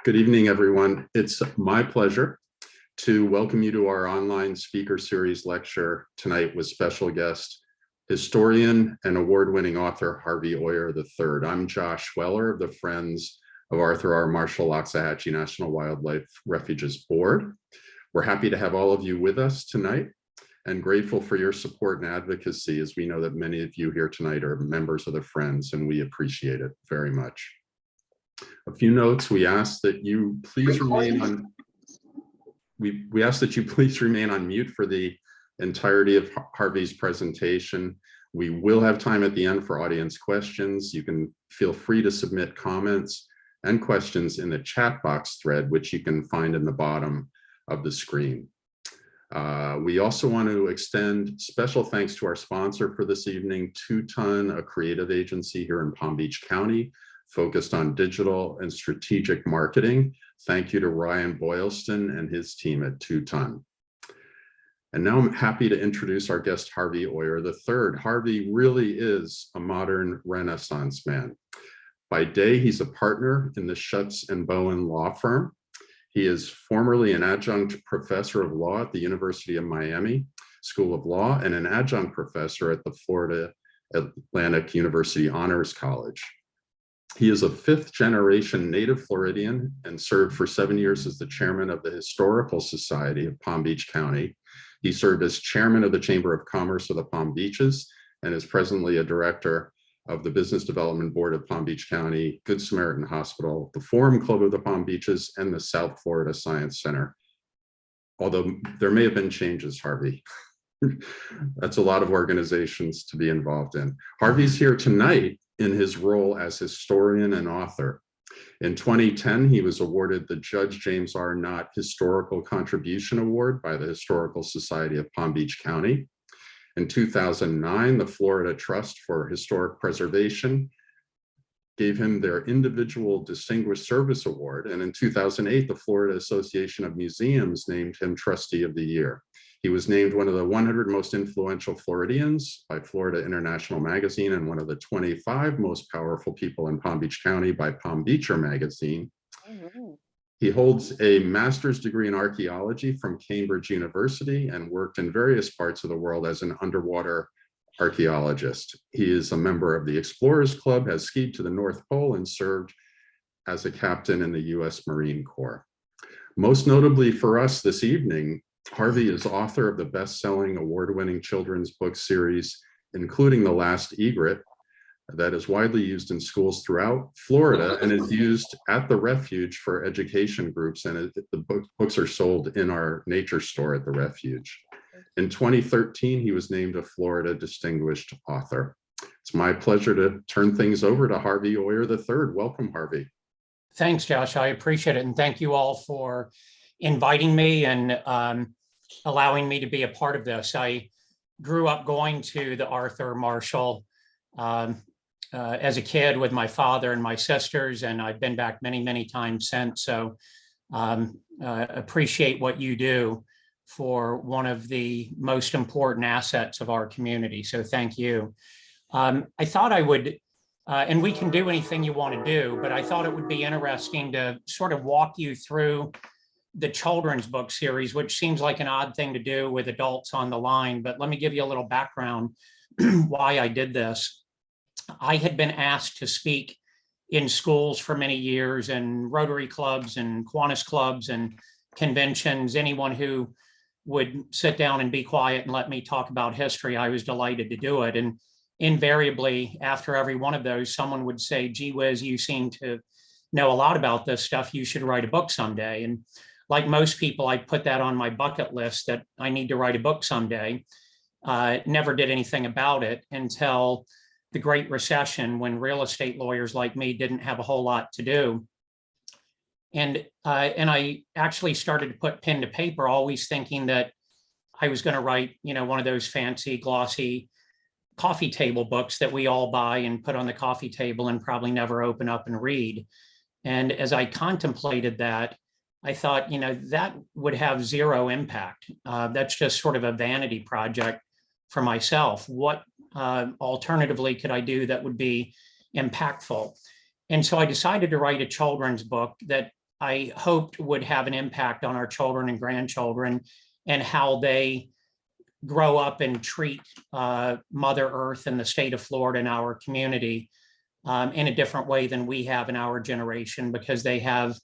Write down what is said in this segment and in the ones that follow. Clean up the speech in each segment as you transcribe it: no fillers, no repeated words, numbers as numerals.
Good evening, everyone. It's my pleasure to welcome you to our online speaker series lecture tonight with special guest, historian and award-winning author Harvey Oyer III. I'm Josh Weller of the Friends of Arthur R. Marshall-Loxahatchee National Wildlife Refuges Board. We're happy to have all of you with us tonight and grateful for your support and advocacy, as we know that many of you here tonight are members of the Friends, and we appreciate it very much. A few notes: we ask that you please remain on. We ask that you please remain on mute for the entirety of Harvey's presentation. We will have time at the end for audience questions. You can feel free to submit comments and questions in the chat box thread, which you can find in the bottom of the screen. We also want to extend special thanks to our sponsor for this evening, 2 Ton, a creative agency here in Palm Beach County, focused on digital and strategic marketing. Thank you to Ryan Boylston and his team at 2 Ton. And now I'm happy to introduce our guest, Harvey Oyer III. Harvey really is a modern Renaissance man. By day, he's a partner in the Schutz and Bowen law firm. He is formerly an adjunct professor of law at the University of Miami School of Law and an adjunct professor at the Florida Atlantic University Honors College. He is a 5th-generation native Floridian and served for 7 years as the chairman of the Historical Society of Palm Beach County. He served as chairman of the Chamber of Commerce of the Palm Beaches and is presently a director of the Business Development Board of Palm Beach County, Good Samaritan Hospital, the Forum Club of the Palm Beaches, and the South Florida Science Center. Although there may have been changes, Harvey. That's a lot of organizations to be involved in. Harvey's here tonight in his role as historian and author. In 2010, he was awarded the Judge James R. Knott Historical Contribution Award by the Historical Society of Palm Beach County. In 2009, the Florida Trust for Historic Preservation gave him their Individual Distinguished Service Award. And in 2008, the Florida Association of Museums named him Trustee of the Year. He was named one of the 100 most influential Floridians by Florida International Magazine and one of the 25 most powerful people in Palm Beach County by Palm Beacher Magazine. He holds a master's degree in archaeology from Cambridge University and worked in various parts of the world as an underwater archaeologist. He is a member of the Explorers Club, has skied to the North Pole, and served as a captain in the U.S. Marine Corps. Most notably for us this evening, Harvey is author of the best-selling award-winning children's book series, including The Last Egret, that is widely used in schools throughout Florida and is used at the Refuge for education groups. And the books are sold in our nature store at the Refuge. In 2013, he was named a Florida Distinguished Author. It's my pleasure to turn things over to Harvey Oyer III. Welcome, Harvey. Thanks, Josh. I appreciate it. And thank you all for inviting me and allowing me to be a part of this. I grew up going to the Arthur Marshall as a kid with my father and my sisters, and I've been back many, many times since. So appreciate what you do for one of the most important assets of our community. So thank you. I thought I would, and we can do anything you want to do, but I thought it would be interesting to sort of walk you through the children's book series, which seems like an odd thing to do with adults on the line, but let me give you a little background why I did this. I had been asked to speak in schools for many years, and Rotary clubs and Kiwanis clubs and conventions. Anyone who would sit down and be quiet and let me talk about history, I was delighted to do it. And invariably, after every one of those, someone would say, gee whiz, you seem to know a lot about this stuff. You should write a book someday. And like most people, I put that on my bucket list that I need to write a book someday. Never did anything about it until the Great Recession, when real estate lawyers like me didn't have a whole lot to do. And I actually started to put pen to paper, always thinking that I was going to write, one of those fancy, glossy coffee table books that we all buy and put on the coffee table and probably never open up and read. And as I contemplated that, I thought, that would have zero impact. That's just sort of a vanity project for myself. What alternatively could I do that would be impactful? And so I decided to write a children's book that I hoped would have an impact on our children and grandchildren and how they grow up and treat Mother Earth and the state of Florida and our community in a different way than we have in our generation, because they have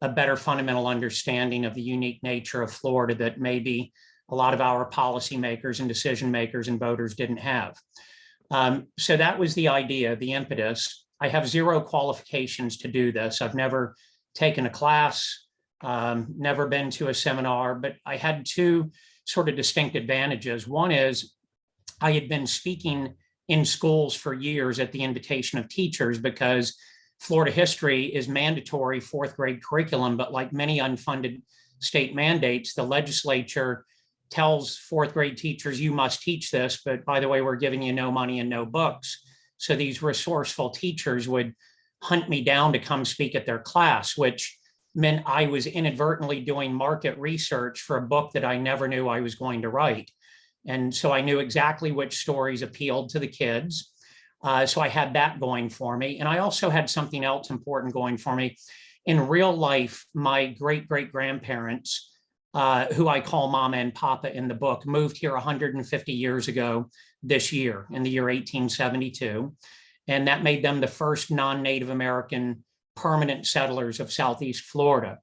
a better fundamental understanding of the unique nature of Florida that maybe a lot of our policymakers and decision makers and voters didn't have. So that was the idea, the impetus. I have zero qualifications to do this. I've never taken a class, never been to a seminar, but I had two sort of distinct advantages. One is I had been speaking in schools for years at the invitation of teachers, because Florida history is mandatory fourth grade curriculum, but like many unfunded state mandates, the legislature tells fourth grade teachers, you must teach this, but by the way, we're giving you no money and no books. So these resourceful teachers would hunt me down to come speak at their class, which meant I was inadvertently doing market research for a book that I never knew I was going to write. And so I knew exactly which stories appealed to the kids. So I had that going for me. And I also had something else important going for me. In real life, my great-great-grandparents, who I call Mama and Papa in the book, moved here 150 years ago this year, in the year 1872. And that made them the first non-Native American permanent settlers of Southeast Florida.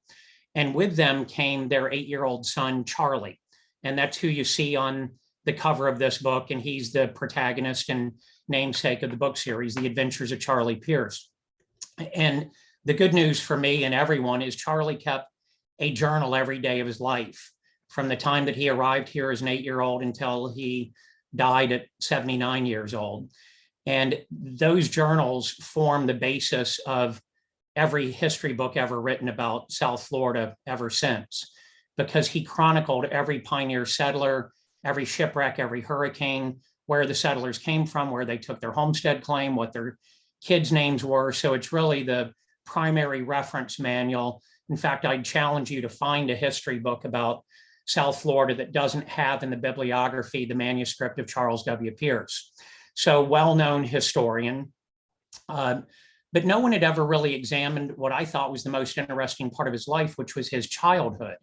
And with them came their 8-year-old son, Charlie. And that's who you see on the cover of this book. And he's the protagonist and namesake of the book series, The Adventures of Charlie Pierce. And the good news for me and everyone is Charlie kept a journal every day of his life, from the time that he arrived here as an 8-year-old until he died at 79 years old. And those journals form the basis of every history book ever written about South Florida ever since, because he chronicled every pioneer settler, every shipwreck, every hurricane, where the settlers came from, where they took their homestead claim, what their kids' names were. So it's really the primary reference manual. In fact, I'd challenge you to find a history book about South Florida that doesn't have in the bibliography the manuscript of Charles W. Pierce. So well-known historian, but no one had ever really examined what I thought was the most interesting part of his life, which was his childhood,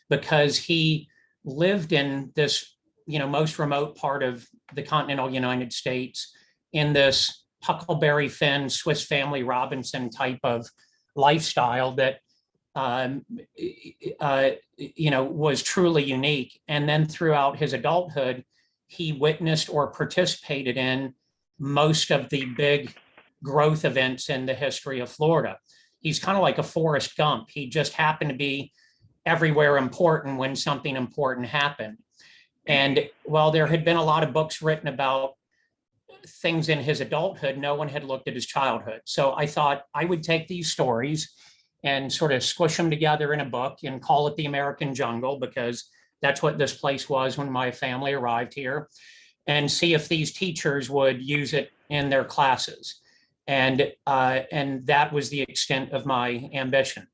because he lived in this, most remote part of the continental United States in this Huckleberry Finn, Swiss Family Robinson type of lifestyle that was truly unique. And then throughout his adulthood, he witnessed or participated in most of the big growth events in the history of Florida. He's kind of like a Forrest Gump. He just happened to be everywhere important when something important happened. And while there had been a lot of books written about things in his adulthood, no one had looked at his childhood. So I thought I would take these stories and sort of squish them together in a book and call it The American Jungle, because that's what this place was when my family arrived here, and see if these teachers would use it in their classes. And that was the extent of my ambition.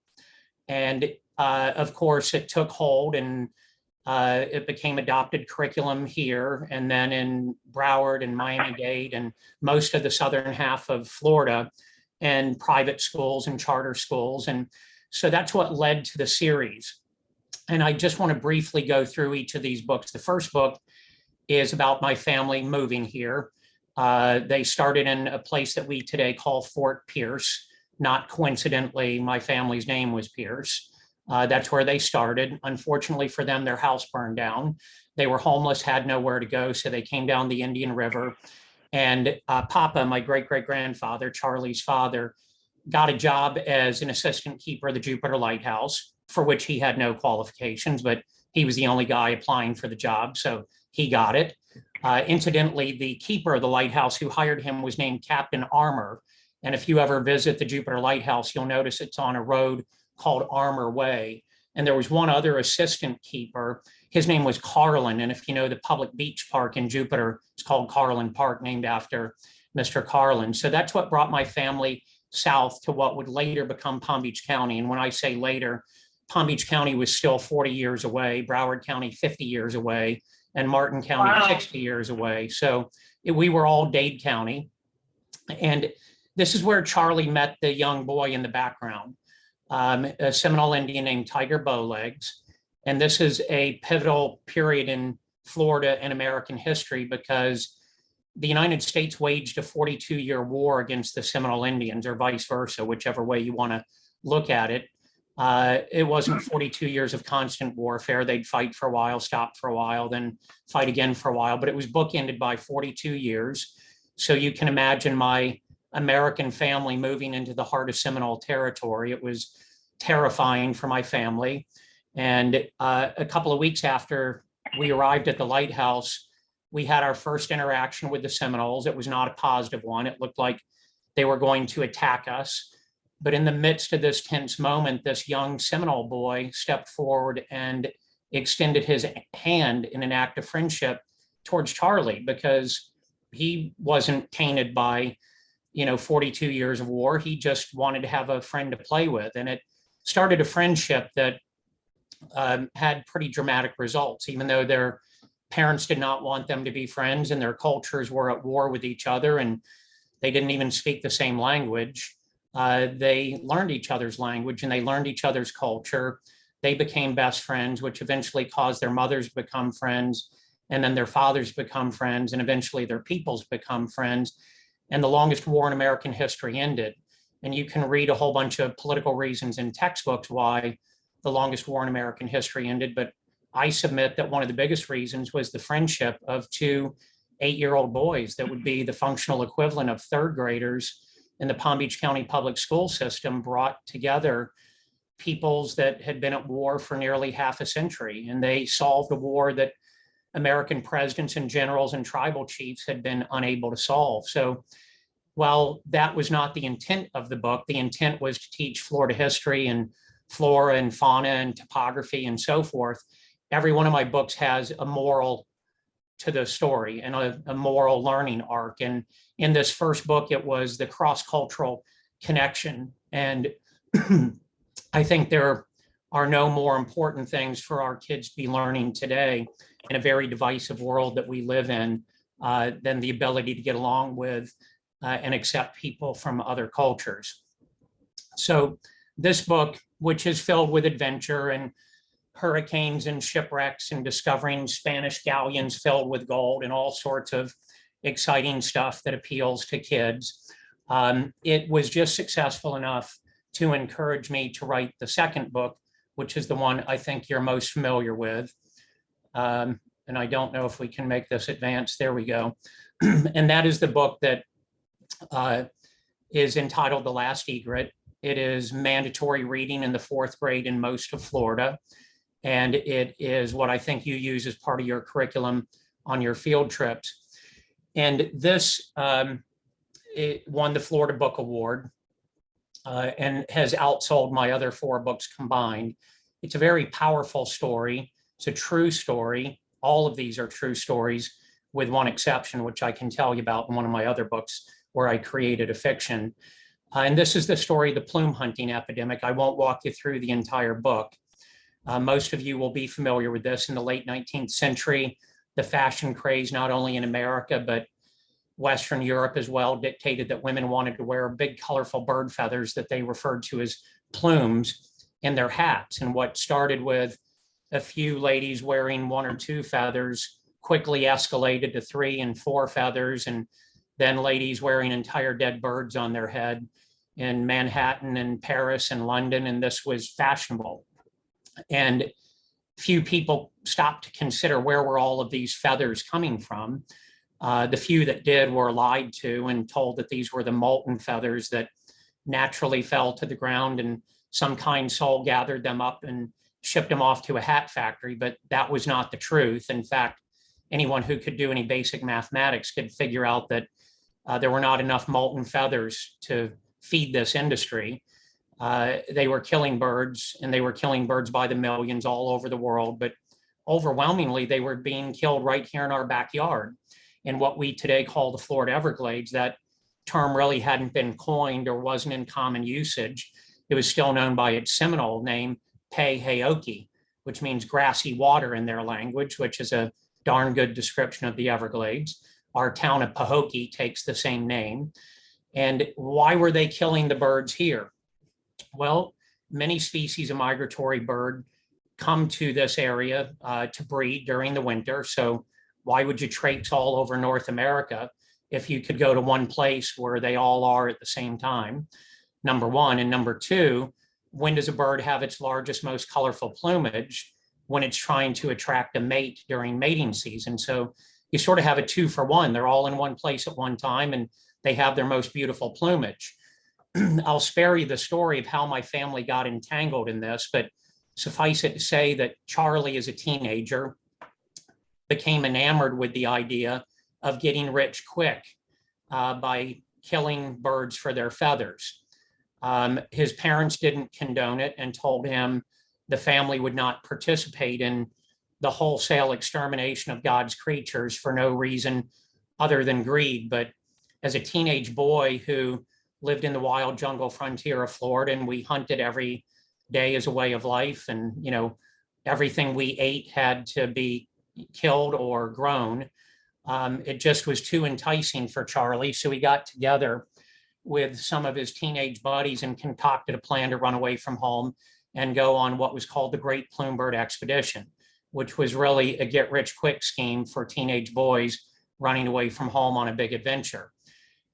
And of course, it took hold, and it became adopted curriculum here, and then in Broward and Miami-Dade and most of the southern half of Florida, and private schools and charter schools. And so that's what led to the series. And I just want to briefly go through each of these books. The first book is about my family moving here. They started in a place that we today call Fort Pierce. Not coincidentally, my family's name was Pierce. That's where they started. Unfortunately for them, their house burned down. They were homeless, had nowhere to go, so they came down the Indian River. And Papa, my great-great-grandfather, Charlie's father, got a job as an assistant keeper of the Jupiter Lighthouse, for which he had no qualifications, but he was the only guy applying for the job, so he got it. Incidentally, the keeper of the lighthouse who hired him was named Captain Armour. And if you ever visit the Jupiter Lighthouse, you'll notice it's on a road called Armour Way. And there was one other assistant keeper. His name was Carlin. And if you know the public beach park in Jupiter, it's called Carlin Park, named after Mr. Carlin. So that's what brought my family south to what would later become Palm Beach County. And when I say later, Palm Beach County was still 40 years away, Broward County 50 years away, and Martin County 60 years away. So we were all Dade County. And this is where Charlie met the young boy in the background. a Seminole Indian named Tigerbow Legs. And this is a pivotal period in Florida and American history because the United States waged a 42-year war against the Seminole Indians, or vice versa, whichever way you want to look at it. It wasn't 42 years of constant warfare. They'd fight for a while, stop for a while, then fight again for a while, but it was bookended by 42 years. So you can imagine my American family moving into the heart of Seminole territory. It was terrifying for my family. And a couple of weeks after we arrived at the lighthouse, we had our first interaction with the Seminoles. It was not a positive one. It looked like they were going to attack us. But in the midst of this tense moment, this young Seminole boy stepped forward and extended his hand in an act of friendship towards Charlie, because he wasn't tainted by, 42 years of war. He just wanted to have a friend to play with. And it started a friendship that had pretty dramatic results, even though their parents did not want them to be friends and their cultures were at war with each other and they didn't even speak the same language. They learned each other's language and they learned each other's culture. They became best friends, which eventually caused their mothers to become friends, and then their fathers become friends, and eventually their peoples become friends. And the longest war in American history ended. And you can read a whole bunch of political reasons in textbooks why the longest war in American history ended, but I submit that one of the biggest reasons was the friendship of two 8-year-old boys that would be the functional equivalent of third graders in the Palm Beach County public school system, brought together peoples that had been at war for nearly half a century. And they solved a war that American presidents and generals and tribal chiefs had been unable to solve. So while that was not the intent of the book, the intent was to teach Florida history and flora and fauna and topography and so forth. Every one of my books has a moral to the story and a moral learning arc. And in this first book, it was the cross-cultural connection. And I think there are no more important things for our kids to be learning today in a very divisive world that we live in than the ability to get along with and accept people from other cultures. So this book, which is filled with adventure and hurricanes and shipwrecks and discovering Spanish galleons filled with gold and all sorts of exciting stuff that appeals to kids. It was just successful enough to encourage me to write the second book, which is the one I think you're most familiar with. And I don't know if we can make this advance. There we go. And that is the book that is entitled The Last Egret. It is mandatory reading in the 4th grade in most of Florida. And it is what I think you use as part of your curriculum on your field trips. And this it won the Florida Book Award and has outsold my other 4 books combined. It's a very powerful story. It's a true story. All of these are true stories, with one exception, which I can tell you about in one of my other books where I created a fiction. And this is the story of the plume hunting epidemic. I won't walk you through the entire book. Most of you will be familiar with this. In the late 19th century, the fashion craze, not only in America, but Western Europe as well, dictated that women wanted to wear big, colorful bird feathers that they referred to as plumes in their hats. And what started with a few ladies wearing 1 or 2 feathers quickly escalated to 3 and 4 feathers, and then ladies wearing entire dead birds on their head in Manhattan and Paris and London, and this was fashionable. And few people stopped to consider where were all of these feathers coming from. The few that did were lied to and told that these were the molten feathers that naturally fell to the ground and some kind soul gathered them up and shipped them off to a hat factory, but that was not the truth. In fact, anyone who could do any basic mathematics could figure out that there were not enough molten feathers to feed this industry. They were killing birds, and they were killing birds by the millions all over the world, but overwhelmingly they were being killed right here in our backyard in what we today call the Florida Everglades. That term really hadn't been coined or wasn't in common usage. It was still known by its Seminole name, Pe-Heoki, which means grassy water in their language, which is a darn good description of the Everglades. Our town of Pahokee takes the same name. And why were they killing the birds here? Well, many species of migratory bird come to this area to breed during the winter. So why would you traipse all over North America if you could go to one place where they all are at the same time? Number one. And number two, when does a bird have its largest, most colorful plumage? When it's trying to attract a mate during mating season. So you sort of have a 2-for-1. They're all in one place at one time and they have their most beautiful plumage. I'll spare you the story of how my family got entangled in this, but suffice it to say that Charlie, as a teenager, became enamored with the idea of getting rich quick by killing birds for their feathers. His parents didn't condone it and told him the family would not participate in the wholesale extermination of God's creatures for no reason other than greed. But as a teenage boy who lived in the wild jungle frontier of Florida, and we hunted every day as a way of life, and everything we ate had to be killed or grown, it just was too enticing for Charlie. So he got together with some of his teenage buddies and concocted a plan to run away from home and go on what was called the Great Plume-Bird Expedition, which was really a get-rich-quick scheme for teenage boys running away from home on a big adventure.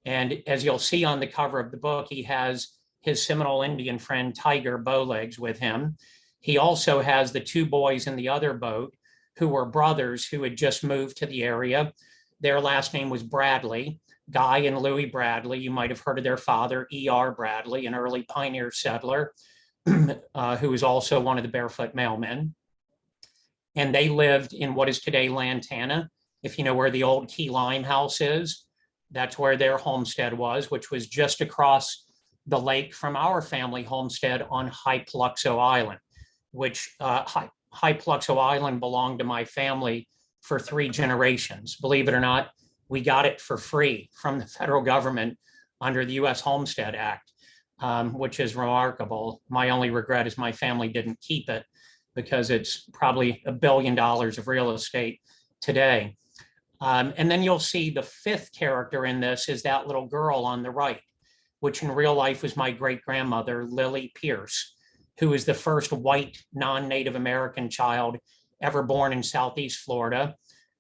And as you'll see on the cover of the book, he has his Seminole Indian friend Tigerbow Legs with him. He also has the 2 boys in the other boat who were brothers who had just moved to the area. Their last name was Bradley, Guy and Louis Bradley. You might have heard of their father, E.R. Bradley, an early pioneer settler, who was also one of the Barefoot Mailmen. And they lived in what is today Lantana. If you know where the old Key Lime house is, that's where their homestead was, which was just across the lake from our family homestead on Hypoluxo Island, which Hypoluxo Island belonged to my family for 3 generations. Believe it or not, we got it for free from the federal government under the U.S. Homestead Act, which is remarkable. My only regret is my family didn't keep it, because it's probably $1 billion of real estate today. And then you'll see the 5th character in this is that little girl on the right, which in real life was my great-grandmother, Lily Pierce, who is the first white non-Native American child ever born in Southeast Florida.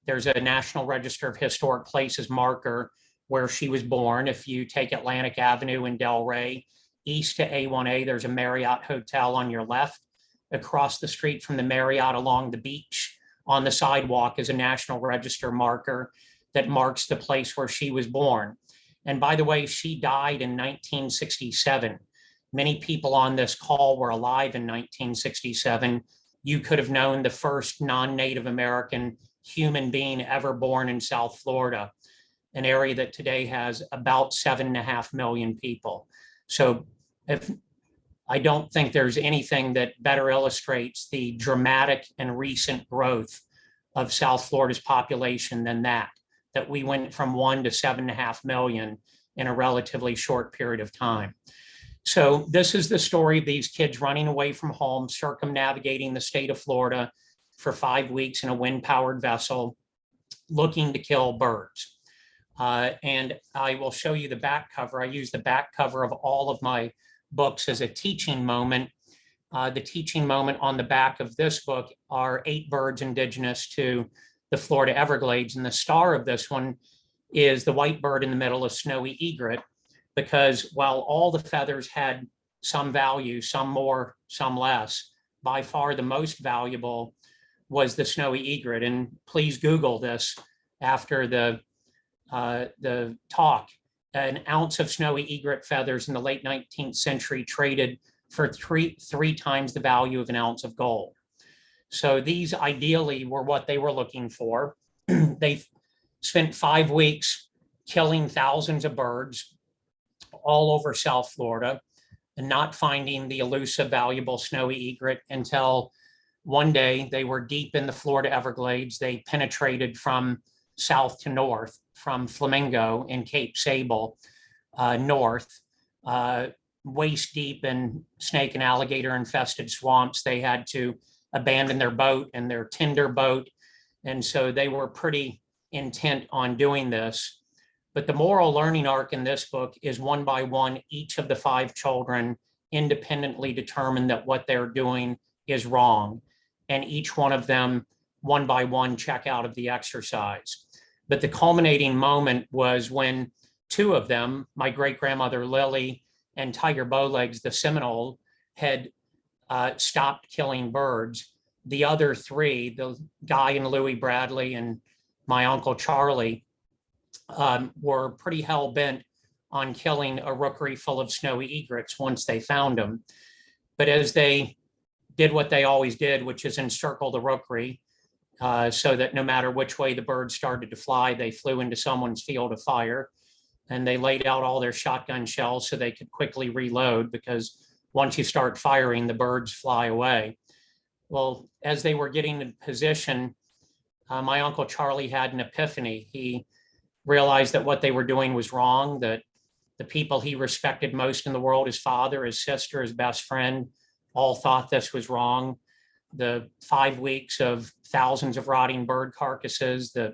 There's a National Register of Historic Places marker where she was born. If you take Atlantic Avenue in Delray, east to A1A, there's a Marriott Hotel on your left. Across the street from the Marriott along the beach on the sidewalk is a National Register marker that marks the place where she was born. And by the way, she died in 1967. Many people on this call were alive in 1967. You could have known the first non-Native American human being ever born in South Florida, an area that today has about 7.5 million people. So I don't think there's anything that better illustrates the dramatic and recent growth of South Florida's population than that we went from 1 to 7.5 million in a relatively short period of time. So this is the story of these kids running away from home, circumnavigating the state of Florida for 5 weeks in a wind-powered vessel, looking to kill birds. And I will show you the back cover. I use the back cover of all of my books as a teaching moment. The teaching moment on the back of this book are 8 birds indigenous to the Florida Everglades. And the star of this one is the white bird in the middle, a snowy egret, because while all the feathers had some value, some more, some less, by far the most valuable was the snowy egret. And please Google this after the talk. An ounce of snowy egret feathers in the late 19th century traded for three times the value of an ounce of gold. So these ideally were what they were looking for. They spent 5 weeks killing thousands of birds all over South Florida and not finding the elusive, valuable snowy egret until one day they were deep in the Florida Everglades. They penetrated from south to north, from Flamingo in Cape Sable north, waist deep in snake and alligator infested swamps. They had to abandon their boat and their tinder boat. And so they were pretty intent on doing this. But the moral learning arc in this book is one by one, each of the 5 children independently determine that what they're doing is wrong. And each one of them, one by one, check out of the exercise. But the culminating moment was when two of them, my great-grandmother Lily and Tigerbow Legs, the Seminole, had stopped killing birds. The other three, the Guy and Louis Bradley and my Uncle Charlie, were pretty hell-bent on killing a rookery full of snowy egrets once they found them. But as they did what they always did, which is encircle the rookery, so that no matter which way the birds started to fly, they flew into someone's field of fire. And they laid out all their shotgun shells so they could quickly reload, because once you start firing, the birds fly away. Well, as they were getting in position, my Uncle Charlie had an epiphany. He realized that what they were doing was wrong, that the people he respected most in the world, his father, his sister, his best friend, all thought this was wrong. The 5 weeks of thousands of rotting bird carcasses, the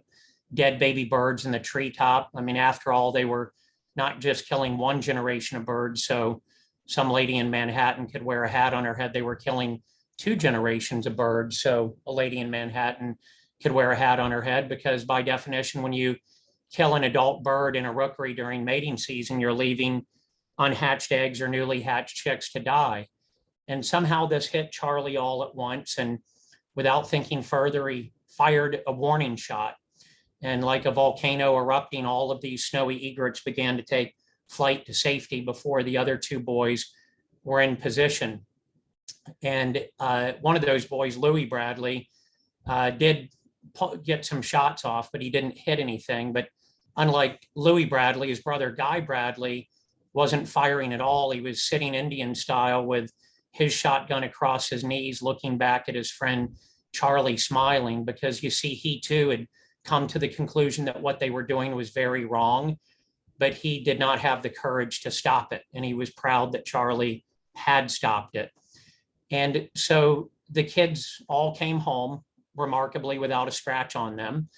dead baby birds in the treetop. I mean, after all, they were not just killing one generation of birds, so some lady in Manhattan could wear a hat on her head. They were killing 2 generations of birds, so a lady in Manhattan could wear a hat on her head, because by definition, when you kill an adult bird in a rookery during mating season, you're leaving unhatched eggs or newly hatched chicks to die. And somehow this hit Charlie all at once, and without thinking further, he fired a warning shot. And like a volcano erupting, all of these snowy egrets began to take flight to safety before the other 2 boys were in position. And one of those boys, Louis Bradley, did get some shots off, but he didn't hit anything. But unlike Louis Bradley, his brother Guy Bradley wasn't firing at all. He was sitting Indian style with his shotgun across his knees, looking back at his friend Charlie, smiling, because you see, he too had come to the conclusion that what they were doing was very wrong, but he did not have the courage to stop it. And he was proud that Charlie had stopped it. And so the kids all came home, remarkably without a scratch on them,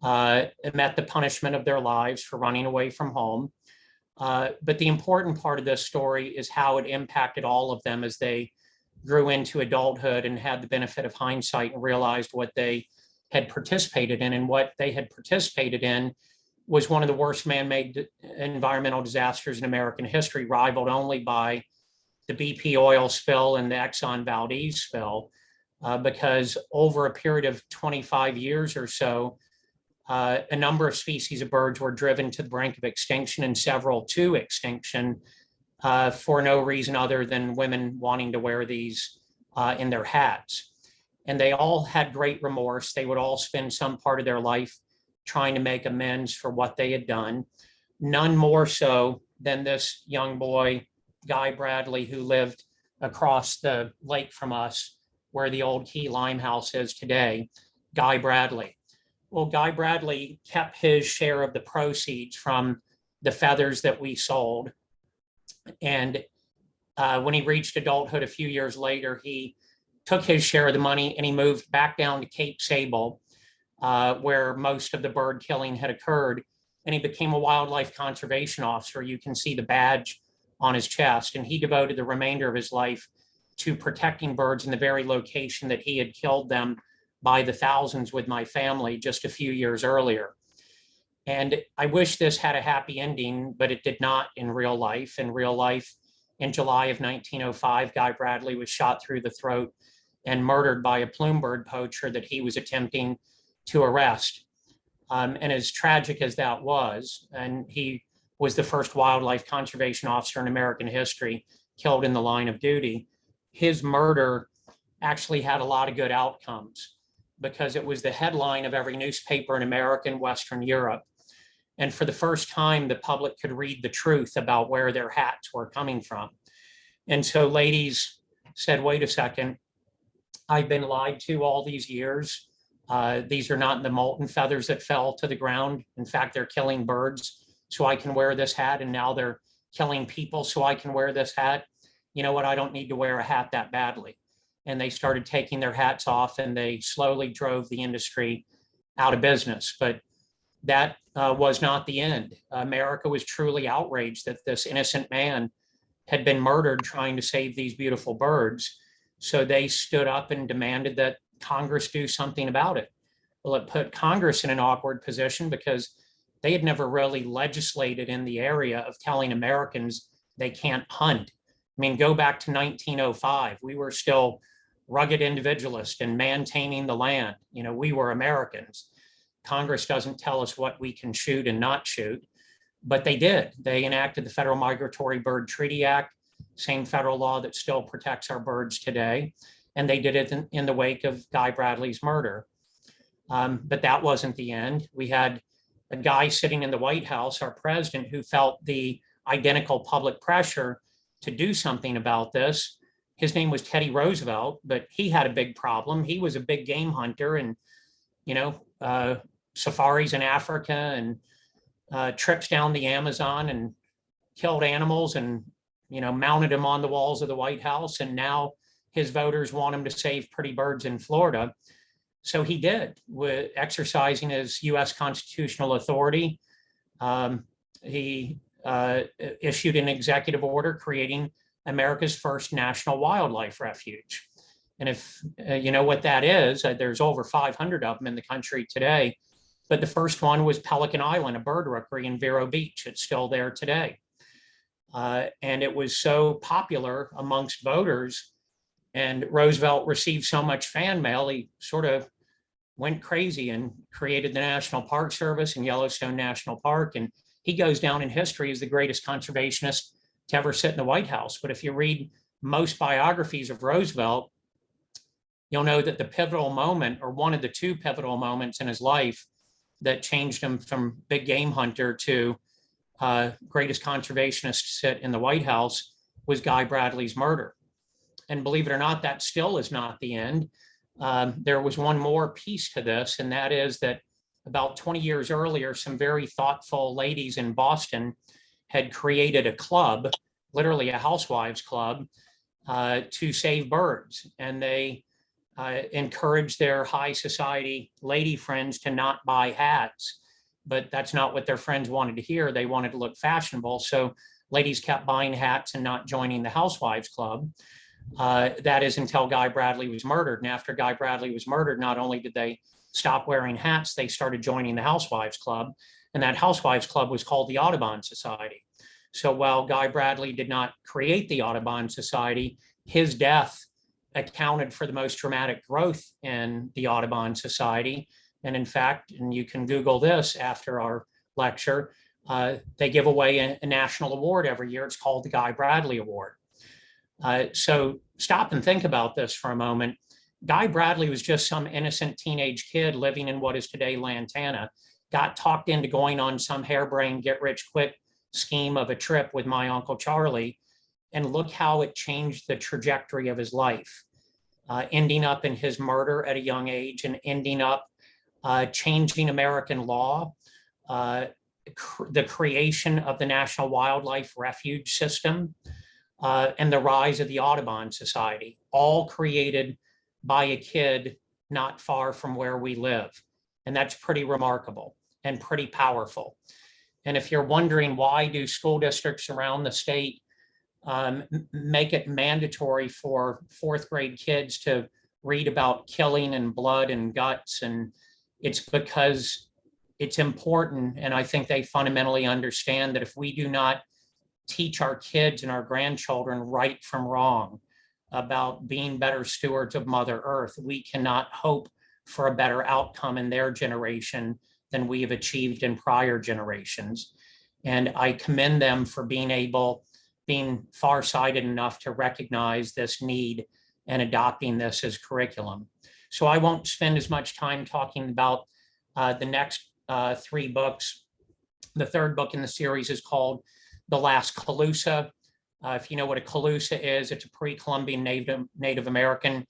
met the punishment of their lives for running away from home. But the important part of this story is how it impacted all of them as they grew into adulthood and had the benefit of hindsight and realized what they had participated in. And what they had participated in was one of the worst man-made environmental disasters in American history, rivaled only by the BP oil spill and the Exxon Valdez spill, because over a period of 25 years or so, a number of species of birds were driven to the brink of extinction, and several to extinction, for no reason other than women wanting to wear these in their hats. And they all had great remorse. They would all spend some part of their life trying to make amends for what they had done. None more so than this young boy, Guy Bradley, who lived across the lake from us, where the old Key Limehouse is today. Guy Bradley. Well, Guy Bradley kept his share of the proceeds from the feathers that we sold. And when he reached adulthood a few years later, he took his share of the money and he moved back down to Cape Sable, where most of the bird killing had occurred. And he became a wildlife conservation officer. You can see the badge on his chest. And he devoted the remainder of his life to protecting birds in the very location that he had killed them by the thousands with my family just a few years earlier. And I wish this had a happy ending, but it did not in real life. In real life, in July of 1905, Guy Bradley was shot through the throat and murdered by a plume bird poacher that he was attempting to arrest. And as tragic as that was, and he was the first wildlife conservation officer in American history killed in the line of duty, his murder actually had a lot of good outcomes, because it was the headline of every newspaper in America and Western Europe. And for the first time, the public could read the truth about where their hats were coming from. And so ladies said, wait a second, I've been lied to all these years. These are not the molten feathers that fell to the ground. In fact, they're killing birds so I can wear this hat. And now they're killing people so I can wear this hat. You know what? I don't need to wear a hat that badly. And they started taking their hats off, and they slowly drove the industry out of business. But that was not the end. America was truly outraged that this innocent man had been murdered trying to save these beautiful birds. So they stood up and demanded that Congress do something about it. Well, it put Congress in an awkward position because they had never really legislated in the area of telling Americans they can't hunt. I mean, go back to 1905. We were still rugged individualists and maintaining the land. You know, we were Americans. Congress doesn't tell us what we can shoot and not shoot, but they did. They enacted the Federal Migratory Bird Treaty Act, same federal law that still protects our birds today. And they did it in the wake of Guy Bradley's murder. But that wasn't the end. We had a guy sitting in the White House, our president, who felt the identical public pressure to do something about this. His name was Teddy Roosevelt, but he had a big problem. He was a big game hunter and, you know, safaris in Africa and trips down the Amazon and killed animals and, you know, mounted them on the walls of the White House. And now his voters want him to save pretty birds in Florida. So he did, with exercising his U.S. constitutional authority. He issued an executive order creating America's first national wildlife refuge. And if you know what that is, there's over 500 of them in the country today. But the first one was Pelican Island, a bird rookery in Vero Beach. It's still there today. And it was so popular amongst voters, and Roosevelt received so much fan mail, he sort of went crazy and created the National Park Service and Yellowstone National Park. And he goes down in history as the greatest conservationist to ever sit in the White House. But if you read most biographies of Roosevelt, you'll know that the pivotal moment, or one of the two pivotal moments in his life that changed him from big game hunter to greatest conservationist to sit in the White House, was Guy Bradley's murder. And believe it or not, that still is not the end. There was one more piece to this, and that is that about 20 years earlier, some very thoughtful ladies in Boston had created a club, literally a housewives club, to save birds. And they encouraged their high society lady friends to not buy hats, but that's not what their friends wanted to hear. They wanted to look fashionable. So ladies kept buying hats and not joining the housewives club. That is until Guy Bradley was murdered. And after Guy Bradley was murdered, not only did they stop wearing hats, they started joining the Housewives Club. And that Housewives Club was called the Audubon Society. So while Guy Bradley did not create the Audubon Society, his death accounted for the most dramatic growth in the Audubon Society. And in fact, and you can Google this after our lecture, they give away a national award every year. It's called the Guy Bradley Award. So stop and think about this for a moment. Guy Bradley was just some innocent teenage kid living in what is today Lantana, got talked into going on some harebrained get-rich-quick scheme of a trip with my Uncle Charlie, and look how it changed the trajectory of his life, ending up in his murder at a young age and ending up changing American law, the creation of the National Wildlife Refuge System, and the rise of the Audubon Society, all created by a kid not far from where we live. And that's pretty remarkable and pretty powerful. And if you're wondering why do school districts around the state make it mandatory for fourth grade kids to read about killing and blood and guts, and it's because it's important. And I think they fundamentally understand that if we do not teach our kids and our grandchildren right from wrong about being better stewards of Mother Earth, we cannot hope for a better outcome in their generation than we have achieved in prior generations. And I commend them for being farsighted enough to recognize this need and adopting this as curriculum. So I won't spend as much time talking about the next three books. The third book in the series is called The Last Colusa. If you know what a Colusa is, it's a pre-Columbian Native American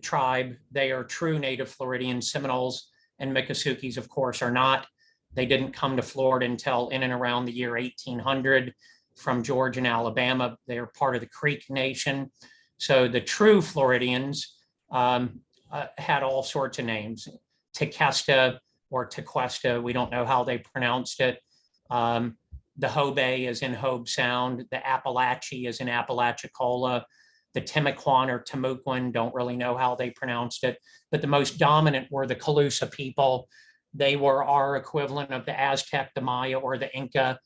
tribe. They are true native Floridian. Seminoles and Miccosukees, of course, are not. They didn't come to Florida until in and around the year 1800 from Georgia and Alabama. They are part of the Creek Nation. So the true Floridians had all sorts of names. Tequesta or Tequesta, we don't know how they pronounced it. The Hobe is in Hobe Sound. The Appalachie is in Apalachicola. The Timucuan or Timucuan, don't really know how they pronounced it, but the most dominant were the Colusa people. They were our equivalent of the Aztec, the Maya, or the Inca.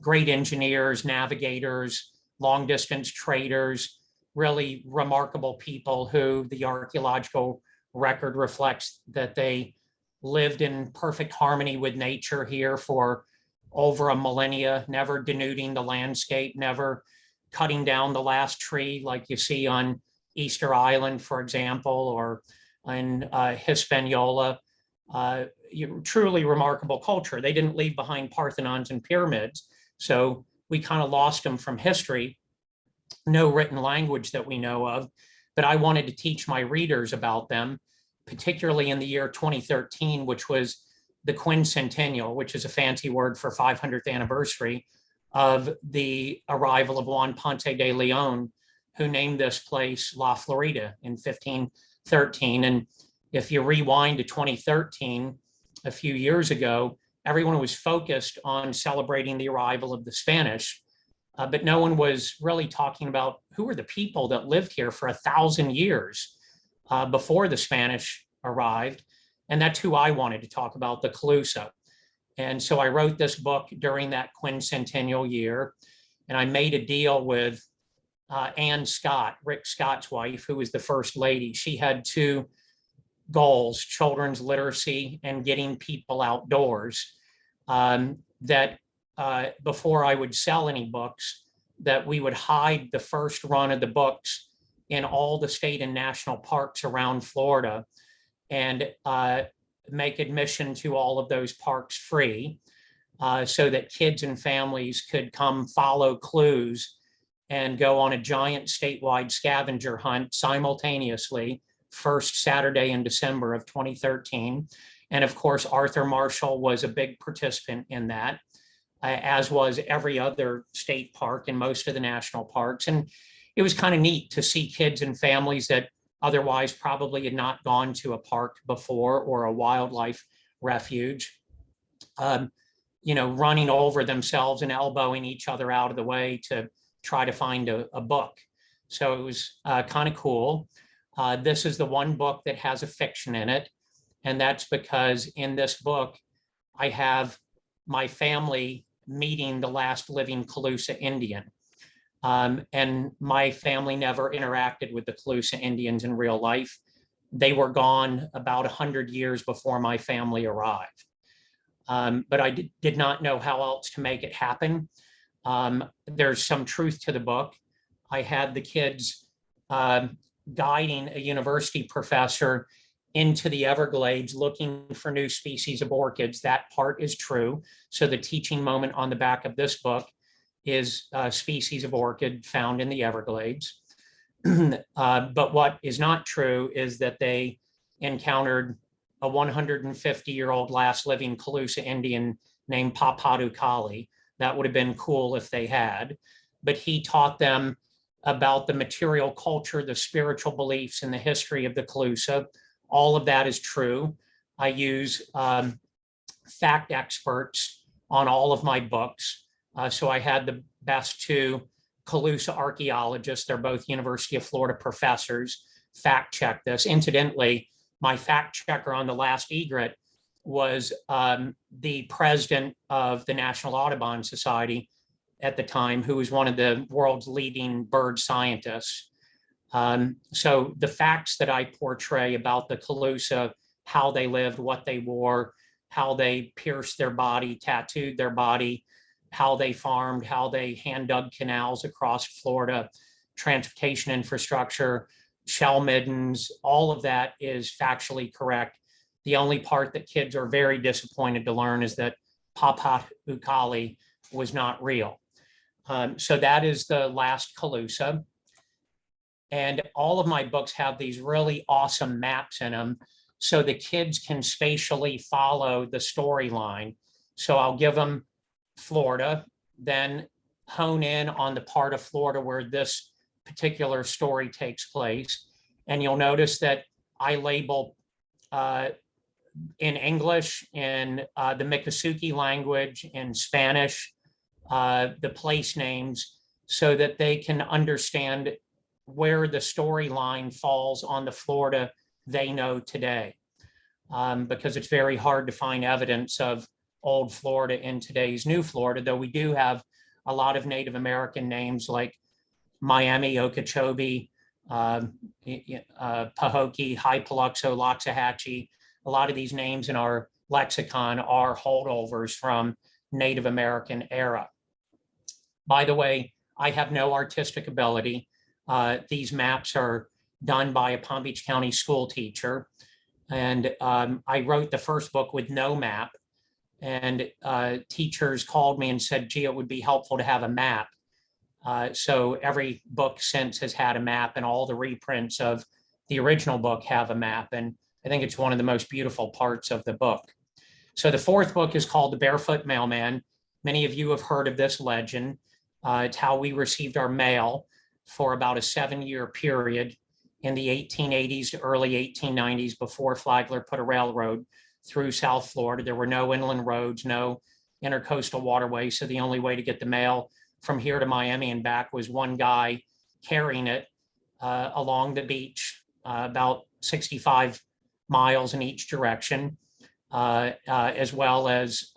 Great engineers, navigators, long distance traders, really remarkable people who the archaeological record reflects that they lived in perfect harmony with nature here for over a millennia, never denuding the landscape, never cutting down the last tree like you see on Easter Island, for example, or in Hispaniola. Truly remarkable culture. They didn't leave behind Parthenons and pyramids, so we kind of lost them from history. No written language that we know of, but I wanted to teach my readers about them, particularly in the year 2013, which was the quincentennial, which is a fancy word for 500th anniversary of the arrival of Juan Ponce de Leon, who named this place La Florida in 1513. And if you rewind to 2013, a few years ago, everyone was focused on celebrating the arrival of the Spanish, but no one was really talking about who were the people that lived here for 1,000 years before the Spanish arrived. And that's who I wanted to talk about, the Colusa. And so I wrote this book during that quincentennial year, and I made a deal with Ann Scott, Rick Scott's wife, who was the first lady. She had two goals: children's literacy and getting people outdoors. That before I would sell any books, that we would hide the first run of the books in all the state and national parks around Florida, and make admission to all of those parks free, so that kids and families could come follow clues and go on a giant statewide scavenger hunt simultaneously, first Saturday in December of 2013. And of course, Arthur Marshall was a big participant in that, as was every other state park and most of the national parks. And it was kind of neat to see kids and families that otherwise probably had not gone to a park before or a wildlife refuge, running over themselves and elbowing each other out of the way to try to find a book. So it was kind of cool. This is the one book that has a fiction in it. And that's because in this book, I have my family meeting the last living Colusa Indian. And my family never interacted with the Colusa Indians in real life. They were gone about 100 years before my family arrived. But I did not know how else to make it happen. There's some truth to the book. I had the kids guiding a university professor into the Everglades looking for new species of orchids. That part is true. So the teaching moment on the back of this book is a species of orchid found in the Everglades. But what is not true is that they encountered a 150-year-old last living Colusa Indian named Papatucali. That would have been cool if they had. But he taught them about the material culture, the spiritual beliefs, and the history of the Colusa. All of that is true. I use fact experts on all of my books. So I had the best two Colusa archaeologists, they're both University of Florida professors, fact check this. Incidentally, my fact checker on the Last Egret was the president of the National Audubon Society at the time, who was one of the world's leading bird scientists. So the facts that I portray about the Colusa, how they lived, what they wore, how they pierced their body, tattooed their body, how they farmed, how they hand dug canals across Florida, transportation infrastructure, shell middens, all of that is factually correct. The only part that kids are very disappointed to learn is that Papatucali was not real. So that is the Last Colusa. And all of my books have these really awesome maps in them, so the kids can spatially follow the storyline. So I'll give them Florida, then hone in on the part of Florida where this particular story takes place. And you'll notice that I label in English, in the Miccosukee language, in Spanish, the place names so that they can understand where the storyline falls on the Florida they know today. Because it's very hard to find evidence of old Florida in today's new Florida, though we do have a lot of Native American names like Miami, Okeechobee, Pahokee, Hypoluxo, Loxahatchee. A lot of these names in our lexicon are holdovers from Native American era. By the way, I have no artistic ability. These maps are done by a Palm Beach County school teacher. And I wrote the first book with no map. And teachers called me and said, gee, it would be helpful to have a map. So every book since has had a map, and all the reprints of the original book have a map. And I think it's one of the most beautiful parts of the book. So the fourth book is called The Barefoot Mailman. Many of you have heard of this legend. It's how we received our mail for about a 7-year period in the 1880s to early 1890s, before Flagler put a railroad through South Florida. There were no inland roads, no intercoastal waterways. So the only way to get the mail from here to Miami and back was one guy carrying it along the beach, about 65 miles in each direction, as well as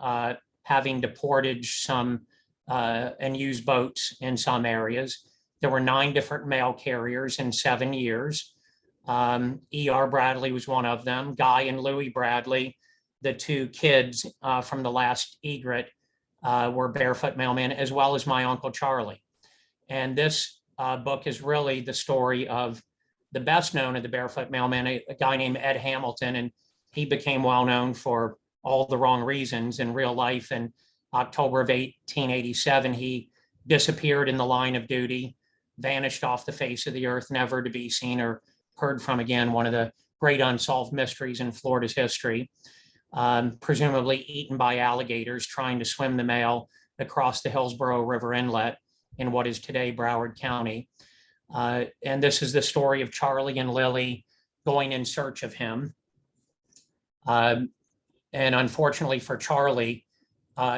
having to portage some and use boats in some areas. There were 9 different mail carriers in 7 years. E.R. Bradley was one of them. Guy and Louis Bradley, the 2 kids from the Last Egret, were Barefoot Mailmen, as well as my Uncle Charlie. And this book is really the story of the best known of the Barefoot Mailmen, a guy named Ed Hamilton, and he became well known for all the wrong reasons in real life. In October of 1887, he disappeared in the line of duty, vanished off the face of the earth, never to be seen or heard from again. One of the great unsolved mysteries in Florida's history. Presumably eaten by alligators trying to swim the mail across the Hillsborough River Inlet in what is today Broward County. And this is the story of Charlie and Lily going in search of him. And unfortunately for Charlie,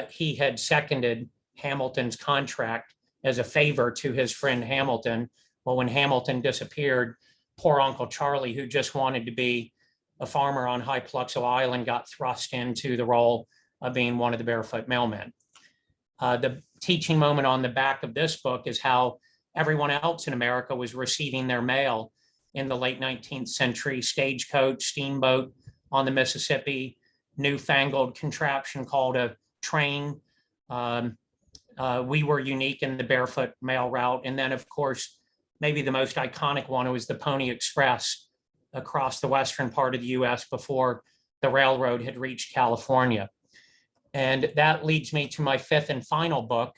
he had seconded Hamilton's contract as a favor to his friend Hamilton. Well, when Hamilton disappeared, poor Uncle Charlie, who just wanted to be a farmer on Hypoluxo Island, got thrust into the role of being one of the Barefoot Mailmen. The teaching moment on the back of this book is how everyone else in America was receiving their mail in the late 19th century: stagecoach, steamboat on the Mississippi, newfangled contraption called a train. We were unique in the barefoot mail route. And then, of course, maybe the most iconic one was the Pony Express across the western part of the US before the railroad had reached California. And that leads me to my 5th and final book,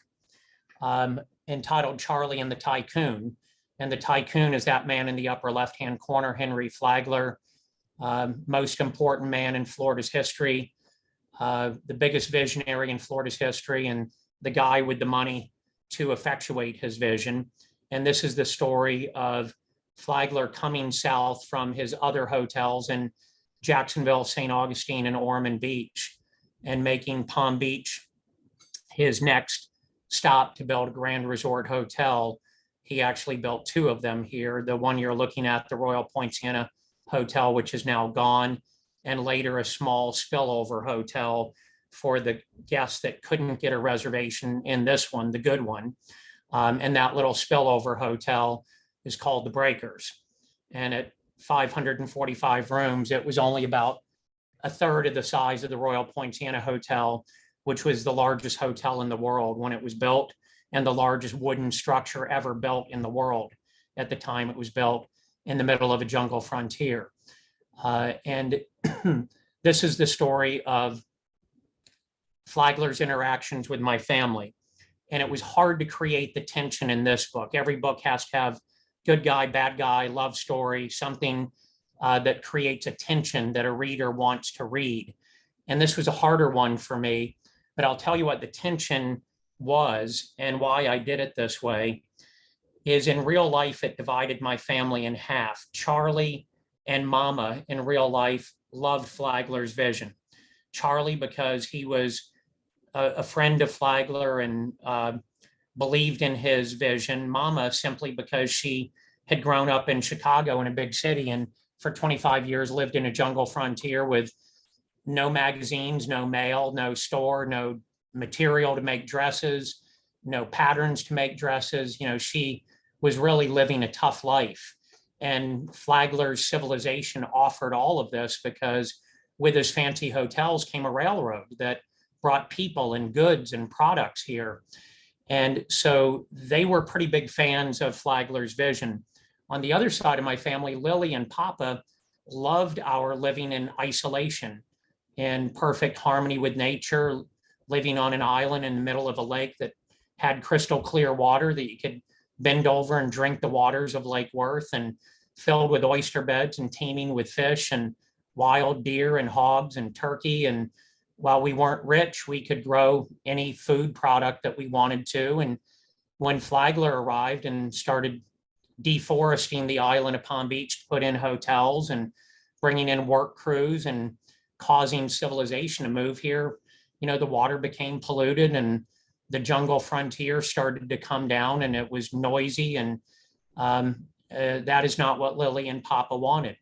entitled Charlie and the Tycoon. And the Tycoon is that man in the upper left-hand corner, Henry Flagler, most important man in Florida's history, the biggest visionary in Florida's history, and the guy with the money to effectuate his vision. And this is the story of Flagler coming south from his other hotels in Jacksonville, St. Augustine, and Ormond Beach, and making Palm Beach his next stop to build a grand resort hotel. He actually built 2 of them here. The one you're looking at, the Royal Poinciana Hotel, which is now gone, and later a small spillover hotel for the guests that couldn't get a reservation in this one, the good one. And that little spillover hotel is called the Breakers. And at 545 rooms, it was only about a third of the size of the Royal Poinciana Hotel, which was the largest hotel in the world when it was built, and the largest wooden structure ever built in the world at the time it was built, in the middle of a jungle frontier. And this is the story of Flagler's interactions with my family. And it was hard to create the tension in this book. Every book has to have good guy, bad guy, love story, something that creates a tension that a reader wants to read. And this was a harder one for me, but I'll tell you what the tension was and why I did it this way. Is in real life, it divided my family in half. Charlie and Mama in real life loved Flagler's vision. Charlie, because he was a friend of Flagler and believed in his vision. Mama, simply because she had grown up in Chicago in a big city and for 25 years lived in a jungle frontier with no magazines, no mail, no store, no material to make dresses, no patterns to make dresses. She was really living a tough life. And Flagler's civilization offered all of this because with his fancy hotels came a railroad that brought people and goods and products here. And so they were pretty big fans of Flagler's vision. On the other side of my family, Lily and Papa loved our living in isolation, in perfect harmony with nature, living on an island in the middle of a lake that had crystal clear water that you could bend over and drink the waters of Lake Worth, and filled with oyster beds and teeming with fish and wild deer and hogs and turkey. And while we weren't rich, we could grow any food product that we wanted to. And when Flagler arrived and started deforesting the island of Palm Beach to put in hotels and bringing in work crews and causing civilization to move here, the water became polluted and the jungle frontier started to come down and it was noisy. And that is not what Lily and Papa wanted.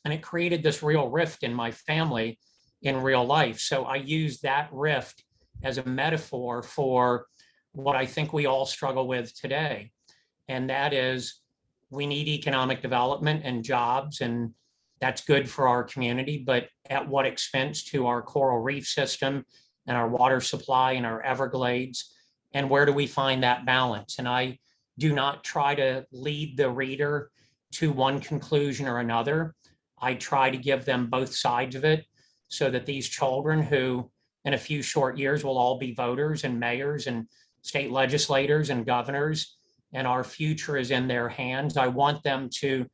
And it created this real rift in my family in real life. So I use that rift as a metaphor for what I think we all struggle with today. And that is, we need economic development and jobs, and that's good for our community, but at what expense to our coral reef system and our water supply and our Everglades? And where do we find that balance? And I do not try to lead the reader to one conclusion or another. I try to give them both sides of it so that these children, who in a few short years will all be voters and mayors and state legislators and governors, and our future is in their hands. I want them to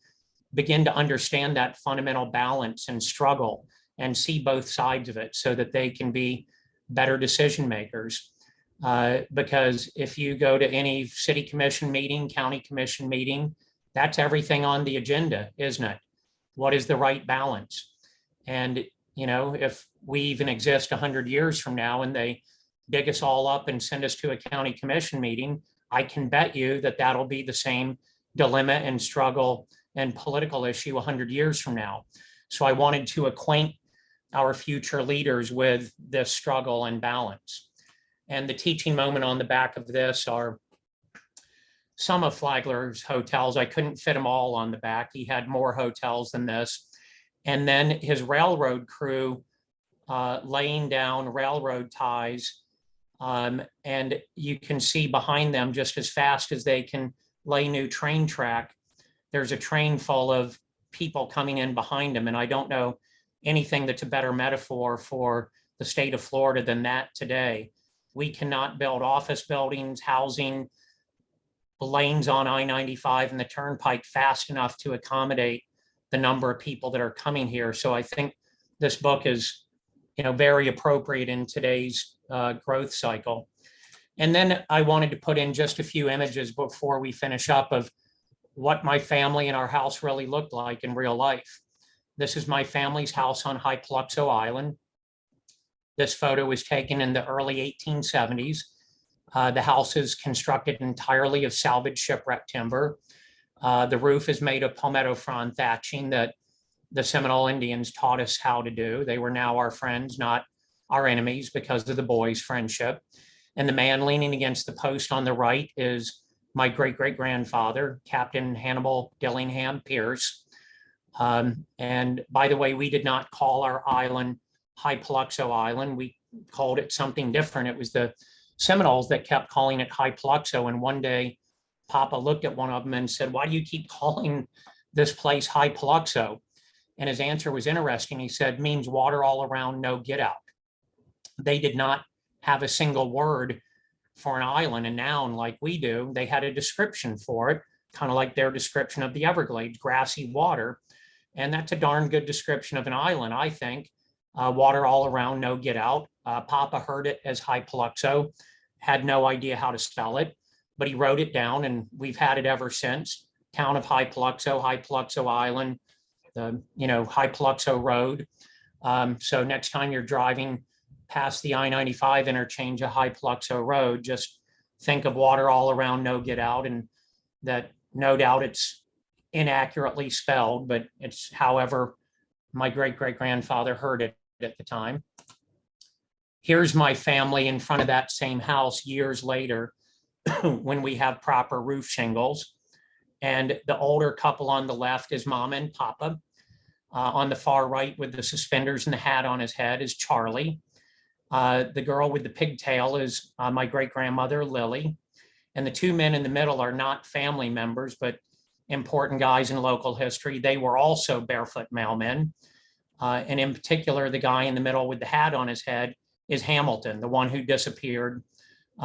begin to understand that fundamental balance and struggle and see both sides of it so that they can be better decision makers. Because if you go to any city commission meeting, county commission meeting, that's everything on the agenda, isn't it? What is the right balance? And, if we even exist 100 years from now and they dig us all up and send us to a county commission meeting, I can bet you that that'll be the same dilemma and struggle and political issue 100 years from now. So I wanted to acquaint our future leaders with this struggle and balance. And the teaching moment on the back of this are some of Flagler's hotels. I couldn't fit them all on the back. He had more hotels than this. And then his railroad crew laying down railroad ties. And you can see behind them, just as fast as they can lay new train track, there's a train full of people coming in behind them. And I don't know anything that's a better metaphor for the state of Florida than that today. We cannot build office buildings, housing, lanes on I-95 and the turnpike fast enough to accommodate the number of people that are coming here. So I think this book is, very appropriate in today's growth cycle. And then I wanted to put in just a few images before we finish up of what my family and our house really looked like in real life. This is my family's house on Hypoluxo Island. This photo was taken in the early 1870s. The house is constructed entirely of salvaged shipwreck timber. The roof is made of palmetto frond thatching that the Seminole Indians taught us how to do. They were now our friends, not our enemies, because of the boys' friendship. And the man leaning against the post on the right is my great-great-grandfather, Captain Hannibal Dillingham Pierce. And by the way, we did not call our island Hypoluxo Island. We called it something different. It was the Seminoles that kept calling it Hypoluxo. And one day, Papa looked at one of them and said, "Why do you keep calling this place Hypoluxo?" And his answer was interesting. He said, "Means water all around, no get out." They did not have a single word for an island, a noun like we do. They had a description for it, kind of like their description of the Everglades, grassy water. And that's a darn good description of an island, I think. Water all around, no get out. Papa heard it as Hypoluxo, had no idea how to spell it, but he wrote it down and we've had it ever since. Town of Hypoluxo, Hypoluxo Island, the Hypoluxo Road. So next time you're driving past the I-95 interchange of Hypoluxo Road. Just think of water all around, no get out, and that no doubt it's inaccurately spelled, but it's however my great-great-grandfather heard it at the time. Here's my family in front of that same house years later when we have proper roof shingles. And the older couple on the left is Mama and Papa. On the far right with the suspenders and the hat on his head is Charlie. The girl with the pigtail is my great-grandmother, Lily. And the two men in the middle are not family members, but important guys in local history. They were also Barefoot Mailmen. And in particular, the guy in the middle with the hat on his head is Hamilton, the one who disappeared,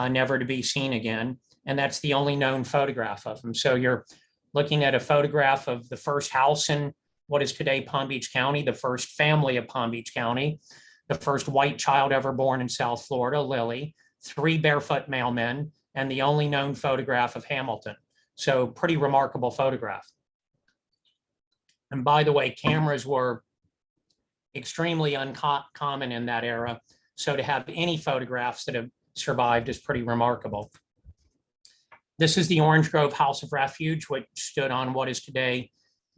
never to be seen again. And that's the only known photograph of him. So you're looking at a photograph of the first house in what is today Palm Beach County, the first family of Palm Beach County, the first white child ever born in South Florida, Lily, 3 Barefoot Mailmen, and the only known photograph of Hamilton. So pretty remarkable photograph. And by the way, cameras were extremely uncommon in that era. So to have any photographs that have survived is pretty remarkable. This is the Orange Grove House of Refuge, which stood on what is today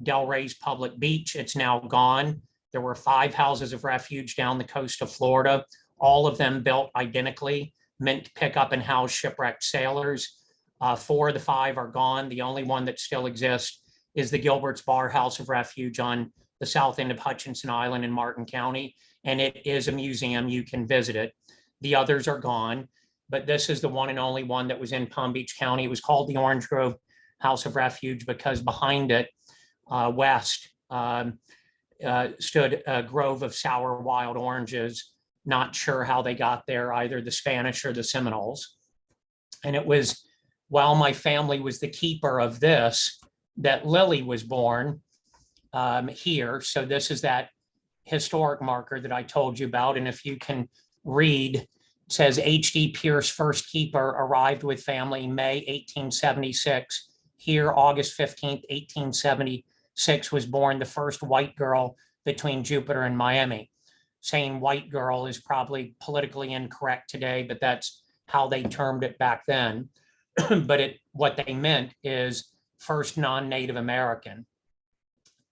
Delray's public beach. It's now gone. There were 5 houses of refuge down the coast of Florida, all of them built identically, meant to pick up and house shipwrecked sailors. 4 of the 5 are gone. The only one that still exists is the Gilbert's Bar House of Refuge on the south end of Hutchinson Island in Martin County, and it is a museum. You can visit it. The others are gone, but this is the one and only one that was in Palm Beach County. It was called the Orange Grove House of Refuge because behind it, west, stood a grove of sour wild oranges. Not sure how they got there, either the Spanish or the Seminoles. And it was while my family was the keeper of this that Lily was born here. So this is that historic marker that I told you about. And if you can read, it says H.D. Pierce, first keeper, arrived with family May 1876. Here, August 15th, 1876 was born the first white girl between Jupiter and Miami. Saying white girl is probably politically incorrect today, but that's how they termed it back then. But what they meant is first non-Native American.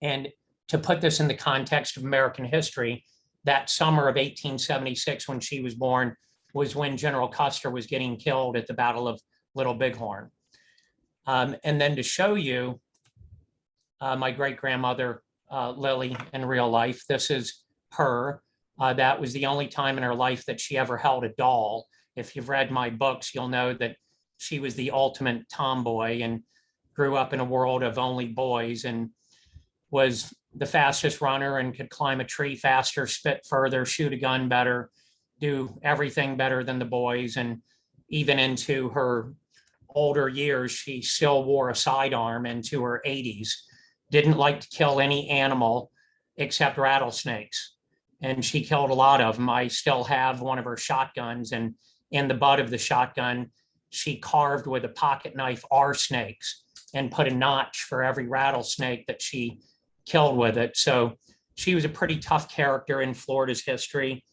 And to put this in the context of American history, that summer of 1876 when she was born was when General Custer was getting killed at the Battle of Little Bighorn. And then to show you my great-grandmother, Lily, in real life, this is her. That was the only time in her life that she ever held a doll. If you've read my books, you'll know that she was the ultimate tomboy and grew up in a world of only boys and was the fastest runner and could climb a tree faster, spit further, shoot a gun better, do everything better than the boys. And even into her older years, she still wore a sidearm into her 80s. Didn't like to kill any animal except rattlesnakes. And she killed a lot of them. I still have one of her shotguns, and in the butt of the shotgun, she carved with a pocket knife R snakes and put a notch for every rattlesnake that she killed with it. So she was a pretty tough character in Florida's history.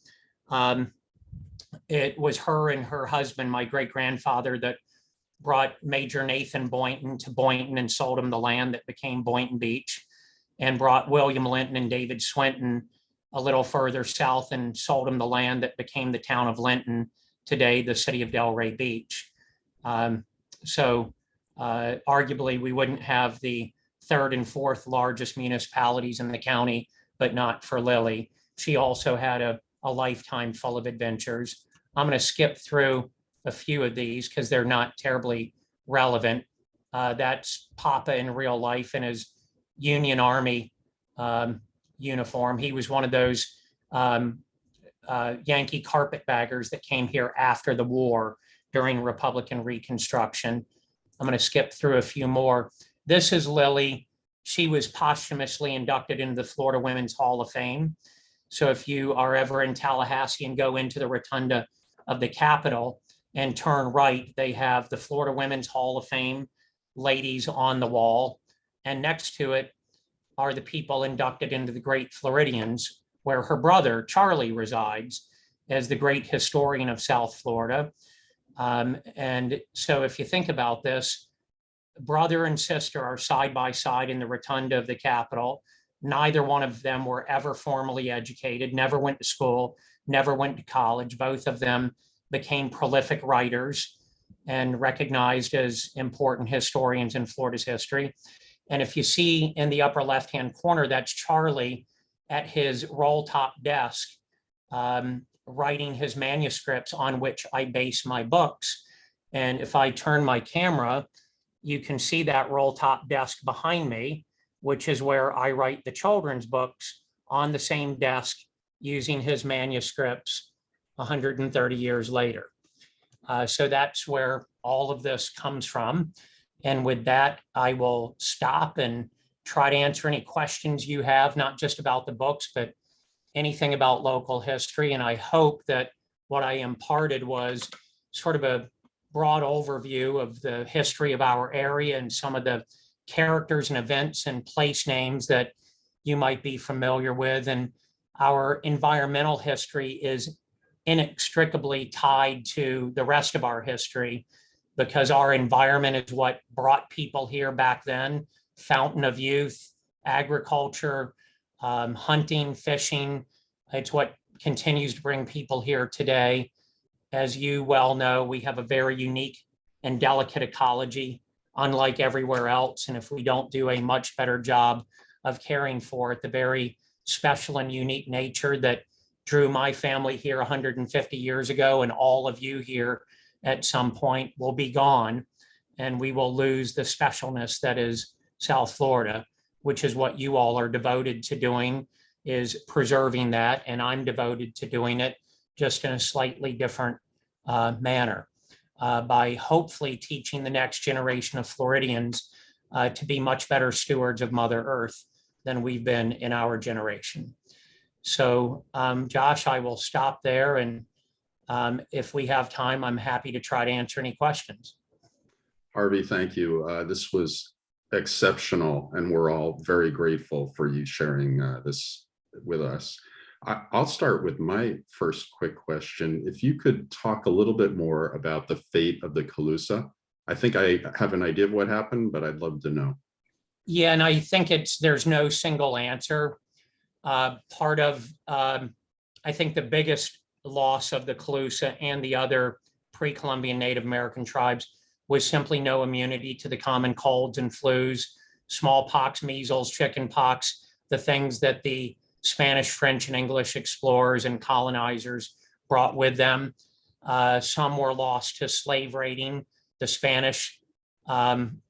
It was her and her husband, my great-grandfather, that brought Major Nathan Boynton to Boynton and sold him the land that became Boynton Beach, and brought William Linton and David Swinton a little further south and sold him the land that became the town of Linton, today the city of Delray Beach. Arguably, we wouldn't have the 3rd and 4th largest municipalities in the county, but not for Lily. She also had a lifetime full of adventures. I'm going to skip through a few of these because they're not terribly relevant. That's Papa in real life in his Union Army uniform. He was one of those Yankee carpetbaggers that came here after the war during Republican Reconstruction. I'm going to skip through a few more. This is Lily. She was posthumously inducted into the Florida Women's Hall of Fame. So if you are ever in Tallahassee and go into the rotunda of the Capitol and turn right, they have the Florida Women's Hall of Fame ladies on the wall. And next to it are the people inducted into the Great Floridians, where her brother, Charlie, resides. as the great historian of South Florida. And so if you think about this, brother and sister are side by side in the rotunda of the Capitol. Neither one of them were ever formally educated, never went to school, never went to college. Both of them became prolific writers and recognized as important historians in Florida's history. And if you see in the upper left-hand corner, that's Charlie at his roll-top desk, writing his manuscripts on which I base my books. And if I turn my camera, you can see that roll-top desk behind me, which is where I write the children's books on the same desk using his manuscripts 130 years later. So that's where all of this comes from. And with that, I will stop and try to answer any questions you have, not just about the books, but anything about local history. And I hope that what I imparted was sort of a broad overview of the history of our area and some of the characters and events and place names that you might be familiar with. And our environmental history is inextricably tied to the rest of our history, because our environment is what brought people here back then: fountain of youth, agriculture, hunting, fishing. It's what continues to bring people here today. As you well know, we have a very unique and delicate ecology, unlike everywhere else. And if we don't do a much better job of caring for it, the very special and unique nature that drew my family here 150 years ago and all of you here at some point will be gone. And we will lose the specialness that is South Florida, which is what you all are devoted to doing, is preserving that. And I'm devoted to doing it just in a slightly different manner, by hopefully teaching the next generation of Floridians to be much better stewards of Mother Earth than we've been in our generation. So, Josh, I will stop there. And if we have time, I'm happy to try to answer any questions. Harvey, thank you. This was exceptional, and we're all very grateful for you sharing this with us. I'll start with my first quick question. If you could talk a little bit more about the fate of the Colusa. I think I have an idea of what happened, but I'd love to know. Yeah, and I think there's no single answer. Part of, I think the biggest loss of the Colusa and the other pre-Columbian Native American tribes was simply no immunity to the common colds and flus, smallpox, measles, chickenpox, the things that the Spanish, French, and English explorers and colonizers brought with them. Some were lost to slave raiding. The Spanish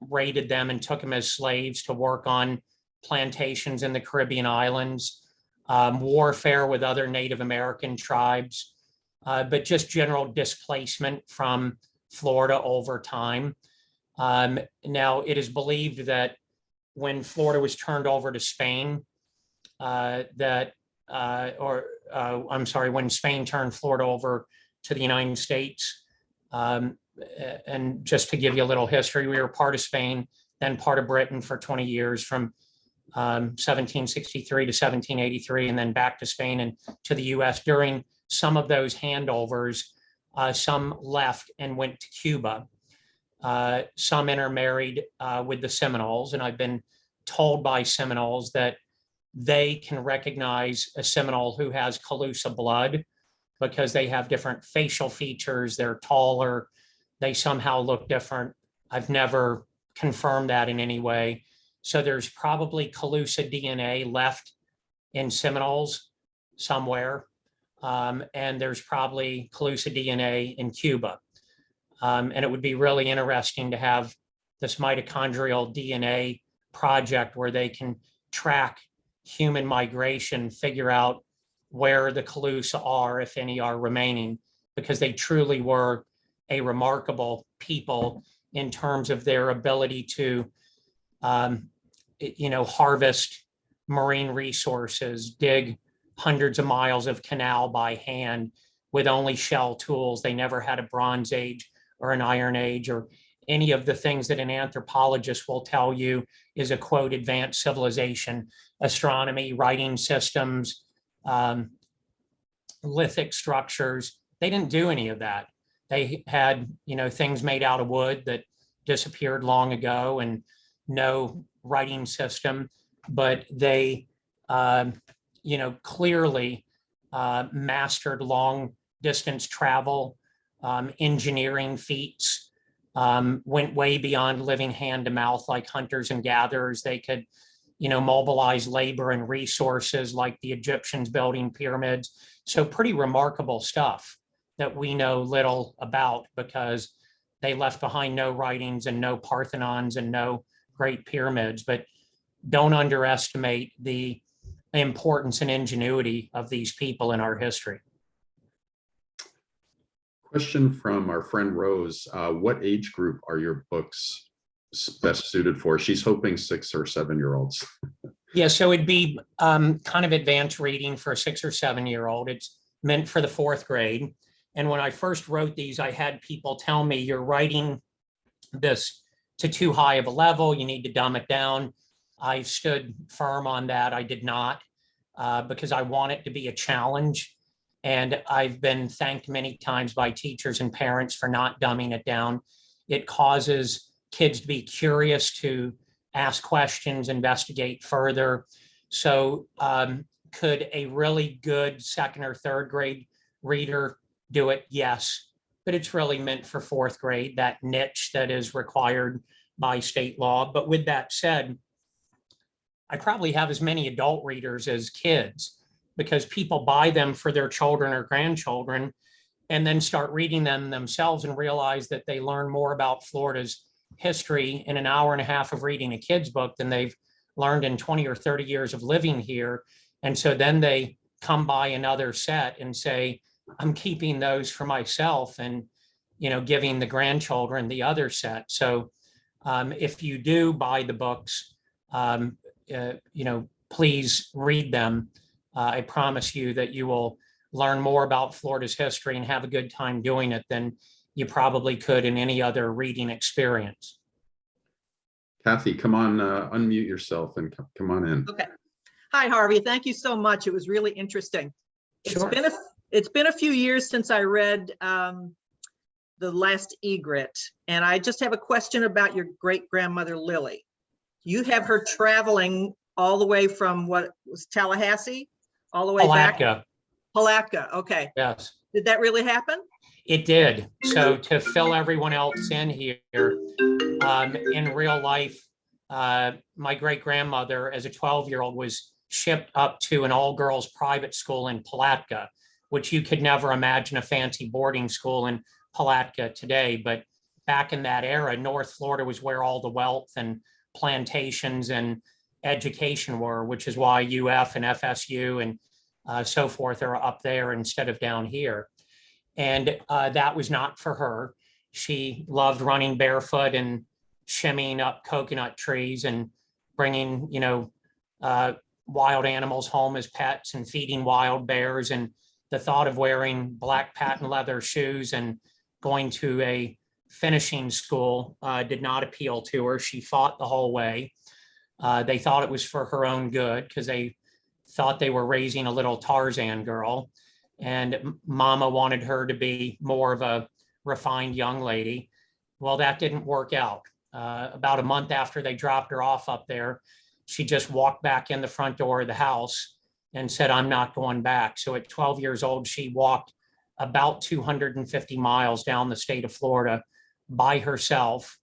raided them and took them as slaves to work on plantations in the Caribbean islands, warfare with other Native American tribes, but just general displacement from Florida over time. Now, it is believed that when Florida was turned over to Spain, when Spain turned Florida over to the United States, and just to give you a little history, we were part of Spain, then part of Britain for 20 years, from 1763 to 1783, and then back to Spain and to the US. During some of those handovers, some left and went to Cuba. Some intermarried with the Seminoles, and I've been told by Seminoles that they can recognize a Seminole who has Colusa blood because they have different facial features, they're taller, they somehow look different. I've never confirmed that in any way. So there's probably Colusa DNA left in Seminoles somewhere, and there's probably Colusa DNA in Cuba. And it would be really interesting to have this mitochondrial DNA project where they can track human migration, figure out where the Colusa are, if any are remaining, because they truly were a remarkable people in terms of their ability to, harvest marine resources, dig hundreds of miles of canal by hand with only shell tools. They never had a Bronze Age or an Iron Age or any of the things that an anthropologist will tell you is a, quote, advanced civilization: astronomy, writing systems, lithic structures. They didn't do any of that. They had, things made out of wood that disappeared long ago and no writing system, but they, clearly mastered long distance travel, engineering feats, went way beyond living hand to mouth like hunters and gatherers. They could, mobilize labor and resources like the Egyptians building pyramids. So pretty remarkable stuff that we know little about because they left behind no writings and no Parthenons and no great pyramids. But don't underestimate the importance and ingenuity of these people in our history. Question from our friend Rose. What age group are your books best suited for? She's hoping 6 or 7 year olds. Yeah, so it'd be kind of advanced reading for a 6 or 7 year old. It's meant for the 4th grade. And when I first wrote these, I had people tell me, you're writing this to too high of a level. You need to dumb it down. I stood firm on that. I did not, because I want it to be a challenge. And I've been thanked many times by teachers and parents for not dumbing it down. It causes kids to be curious, to ask questions, investigate further. So could a really good 2nd or 3rd grade reader do it? Yes, but it's really meant for 4th grade, that niche that is required by state law. But with that said, I probably have as many adult readers as kids because people buy them for their children or grandchildren and then start reading them themselves and realize that they learn more about Florida's history in an hour and a half of reading a kid's book than they've learned in 20 or 30 years of living here. And so then they come by another set and say, I'm keeping those for myself and, giving the grandchildren the other set. So if you do buy the books, please read them. I promise you that you will learn more about Florida's history and have a good time doing it than you probably could in any other reading experience. Kathy, come on, unmute yourself and come on in. Okay. Hi, Harvey. Thank you so much. It was really interesting. Sure. It's been a few years since I read The Last Egret, and I just have a question about your great-grandmother, Lily. You have her traveling all the way from what was Tallahassee, all the way back? Palatka. Okay. Yes. Did that really happen? It did. So to fill everyone else in here, in real life, my great-grandmother as a 12-year-old was shipped up to an all-girls private school in Palatka, which you could never imagine a fancy boarding school in Palatka today. But back in that era, North Florida was where all the wealth and plantations and education were, which is why UF and FSU and so forth are up there instead of down here. And that was not for her. She loved running barefoot and shimmying up coconut trees and bringing, wild animals home as pets and feeding wild bears. And the thought of wearing black patent leather shoes and going to a finishing school did not appeal to her. She fought the whole way. They thought it was for her own good because they thought they were raising a little Tarzan girl. And Mama wanted her to be more of a refined young lady. Well, that didn't work out. About a month after they dropped her off up there, she just walked back in the front door of the house and said, I'm not going back. So at 12 years old, she walked about 250 miles down the state of Florida by herself,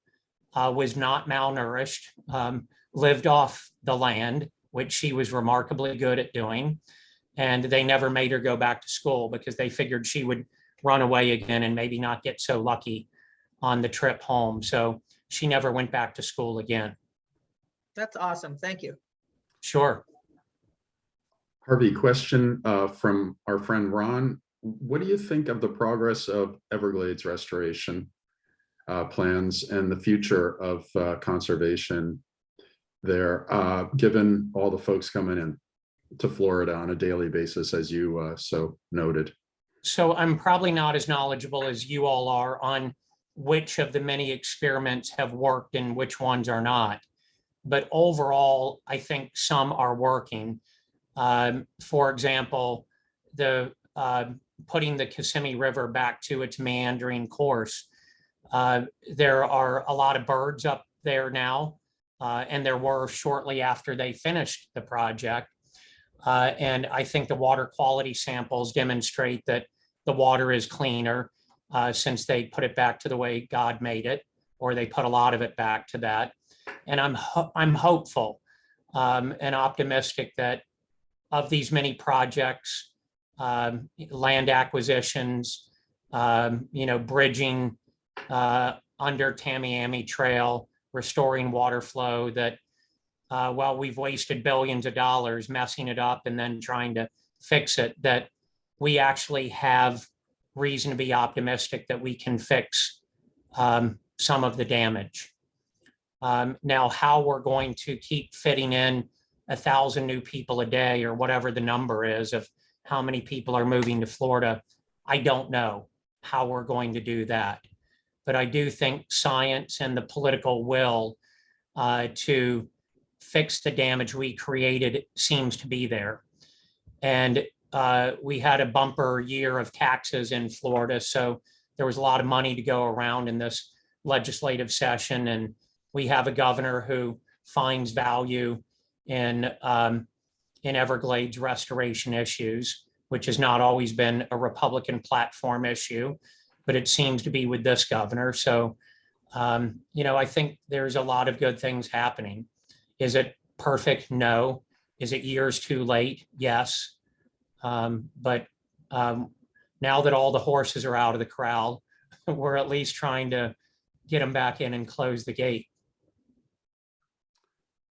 was not malnourished, lived off the land, which she was remarkably good at doing. And they never made her go back to school because they figured she would run away again and maybe not get so lucky on the trip home. So she never went back to school again. That's awesome. Thank you. Sure. Harvey, question from our friend Ron. What do you think of the progress of Everglades restoration plans and the future of conservation there, given all the folks coming in to Florida on a daily basis, as you so noted? So I'm probably not as knowledgeable as you all are on which of the many experiments have worked and which ones are not. But overall, I think some are working. For example, the putting the Kissimmee River back to its meandering course. There are a lot of birds up there now, and there were shortly after they finished the project. And I think the water quality samples demonstrate that the water is cleaner since they put it back to the way God made it, or they put a lot of it back to that. And I'm hopeful and optimistic that of these many projects, land acquisitions, bridging under Tamiami Trail, restoring water flow, that while we've wasted billions of dollars messing it up and then trying to fix it, that we actually have reason to be optimistic that we can fix some of the damage. Now, how we're going to keep fitting in 1,000 new people a day, or whatever the number is of how many people are moving to Florida, I don't know how we're going to do that. But I do think science and the political will to fix the damage we created seems to be there. And we had a bumper year of taxes in Florida, so there was a lot of money to go around in this legislative session. And we have a governor who finds value in Everglades restoration issues, which has not always been a Republican platform issue, but it seems to be with this governor. So, I think there's a lot of good things happening. Is it perfect? No. Is it years too late? Yes. But now that all the horses are out of the corral, we're at least trying to get them back in and close the gate.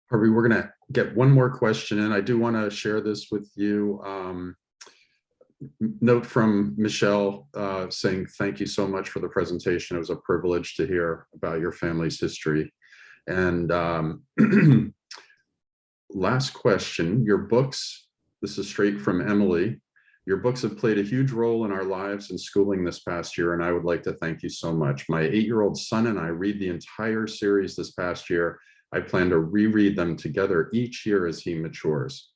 Harvey, we're going to get one more question in. I do want to share this with you. Note from Michelle saying, thank you so much for the presentation. It was a privilege to hear about your family's history. And last question, your books, this is straight from Emily. Your books have played a huge role in our lives and schooling this past year, and I would like to thank you so much. My 8-year-old son and I read the entire series this past year. I plan to reread them together each year as he matures.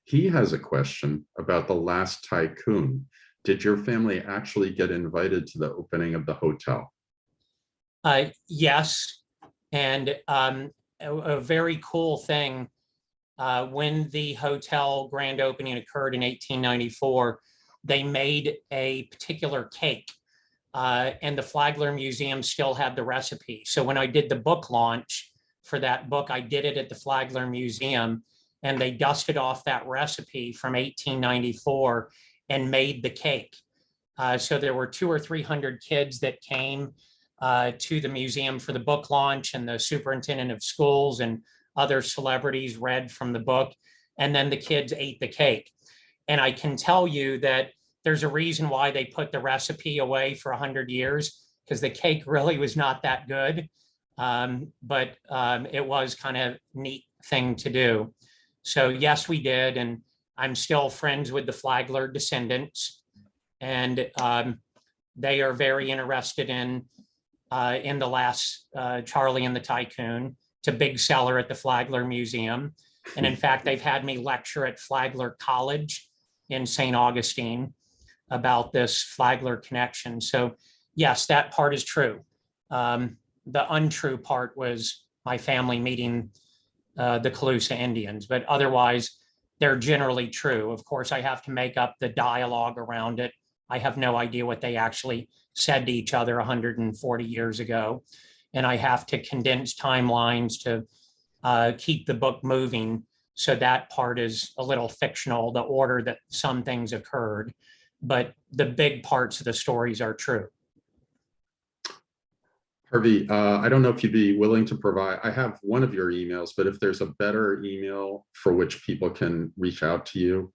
He has a question about the last Tycoon. Did your family actually get invited to the opening of the hotel? Yes, and a very cool thing, when the hotel grand opening occurred in 1894, they made a particular cake, and the Flagler Museum still had the recipe. So when I did the book launch for that book, I did it at the Flagler Museum, and they dusted off that recipe from 1894 and made the cake. So there were 200 or 300 kids that came to the museum for the book launch, and the superintendent of schools and other celebrities read from the book, and then the kids ate the cake. And I can tell you that there's a reason why they put the recipe away for 100 years, because the cake really was not that good. But it was kind of a neat thing to do. So yes, we did. And I'm still friends with the Flagler descendants. And they are very interested in the last Charlie and the Tycoon. It's a big seller at the Flagler Museum. And in fact, they've had me lecture at Flagler College in St. Augustine about this Flagler connection. So yes, that part is true. The untrue part was my family meeting the Colusa Indians, but otherwise they're generally true. Of course, I have to make up the dialogue around it. I have no idea what they actually said to each other 140 years ago. And I have to condense timelines to keep the book moving. So that part is a little fictional, the order that some things occurred, but the big parts of the stories are true. Harvey, I don't know if you'd be willing to provide, I have one of your emails, but if there's a better email for which people can reach out to you,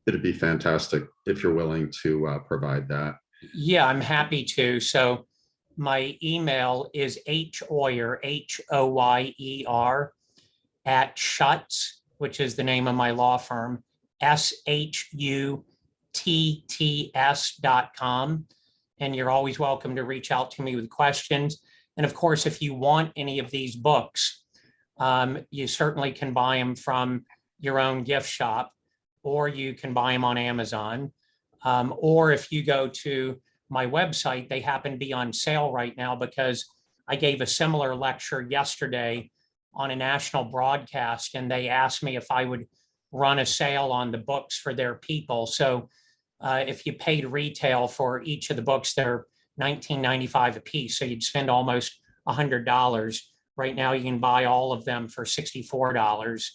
it'd be fantastic if you're willing to provide that. Yeah, I'm happy to. So my email is hoyer, Hoyer, at Schutz, which is the name of my law firm, SHUTTS.com. And you're always welcome to reach out to me with questions. And of course, if you want any of these books, you certainly can buy them from your own gift shop. or you can buy them on Amazon. Or if you go to my website, they happen to be on sale right now because I gave a similar lecture yesterday on a national broadcast, and they asked me if I would run a sale on the books for their people. So if you paid retail for each of the books, they're $19.95 a piece. So you'd spend almost $100. Right now, you can buy all of them for $64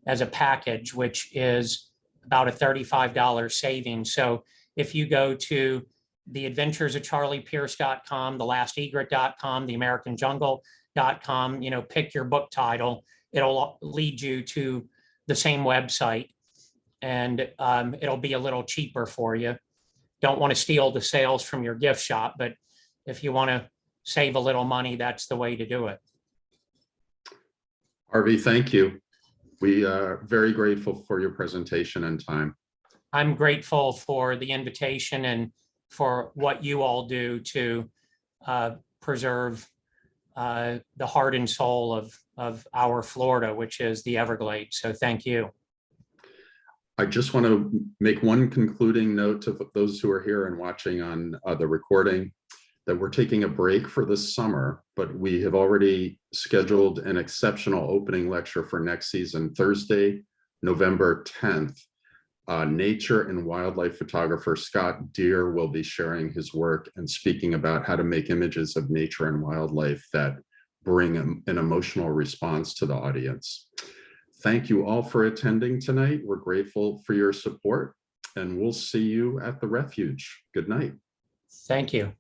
as a package, which is about a $35 savings. So if you go to theadventuresofcharliepierce.com, thelastegret.com, theamericanjungle.com, pick your book title, it'll lead you to the same website, and it'll be a little cheaper for you. Don't want to steal the sales from your gift shop, but if you want to save a little money, that's the way to do it. Harvey, thank you. We are very grateful for your presentation and time. I'm grateful for the invitation and for what you all do to preserve the heart and soul of our Florida, which is the Everglades. So thank you. I just want to make one concluding note to those who are here and watching on the recording, that we're taking a break for this summer, but we have already scheduled an exceptional opening lecture for next season, Thursday, November 10th. Nature and wildlife photographer Scott Deere will be sharing his work and speaking about how to make images of nature and wildlife that bring an emotional response to the audience. Thank you all for attending tonight. We're grateful for your support, and we'll see you at the Refuge. Good night. Thank you.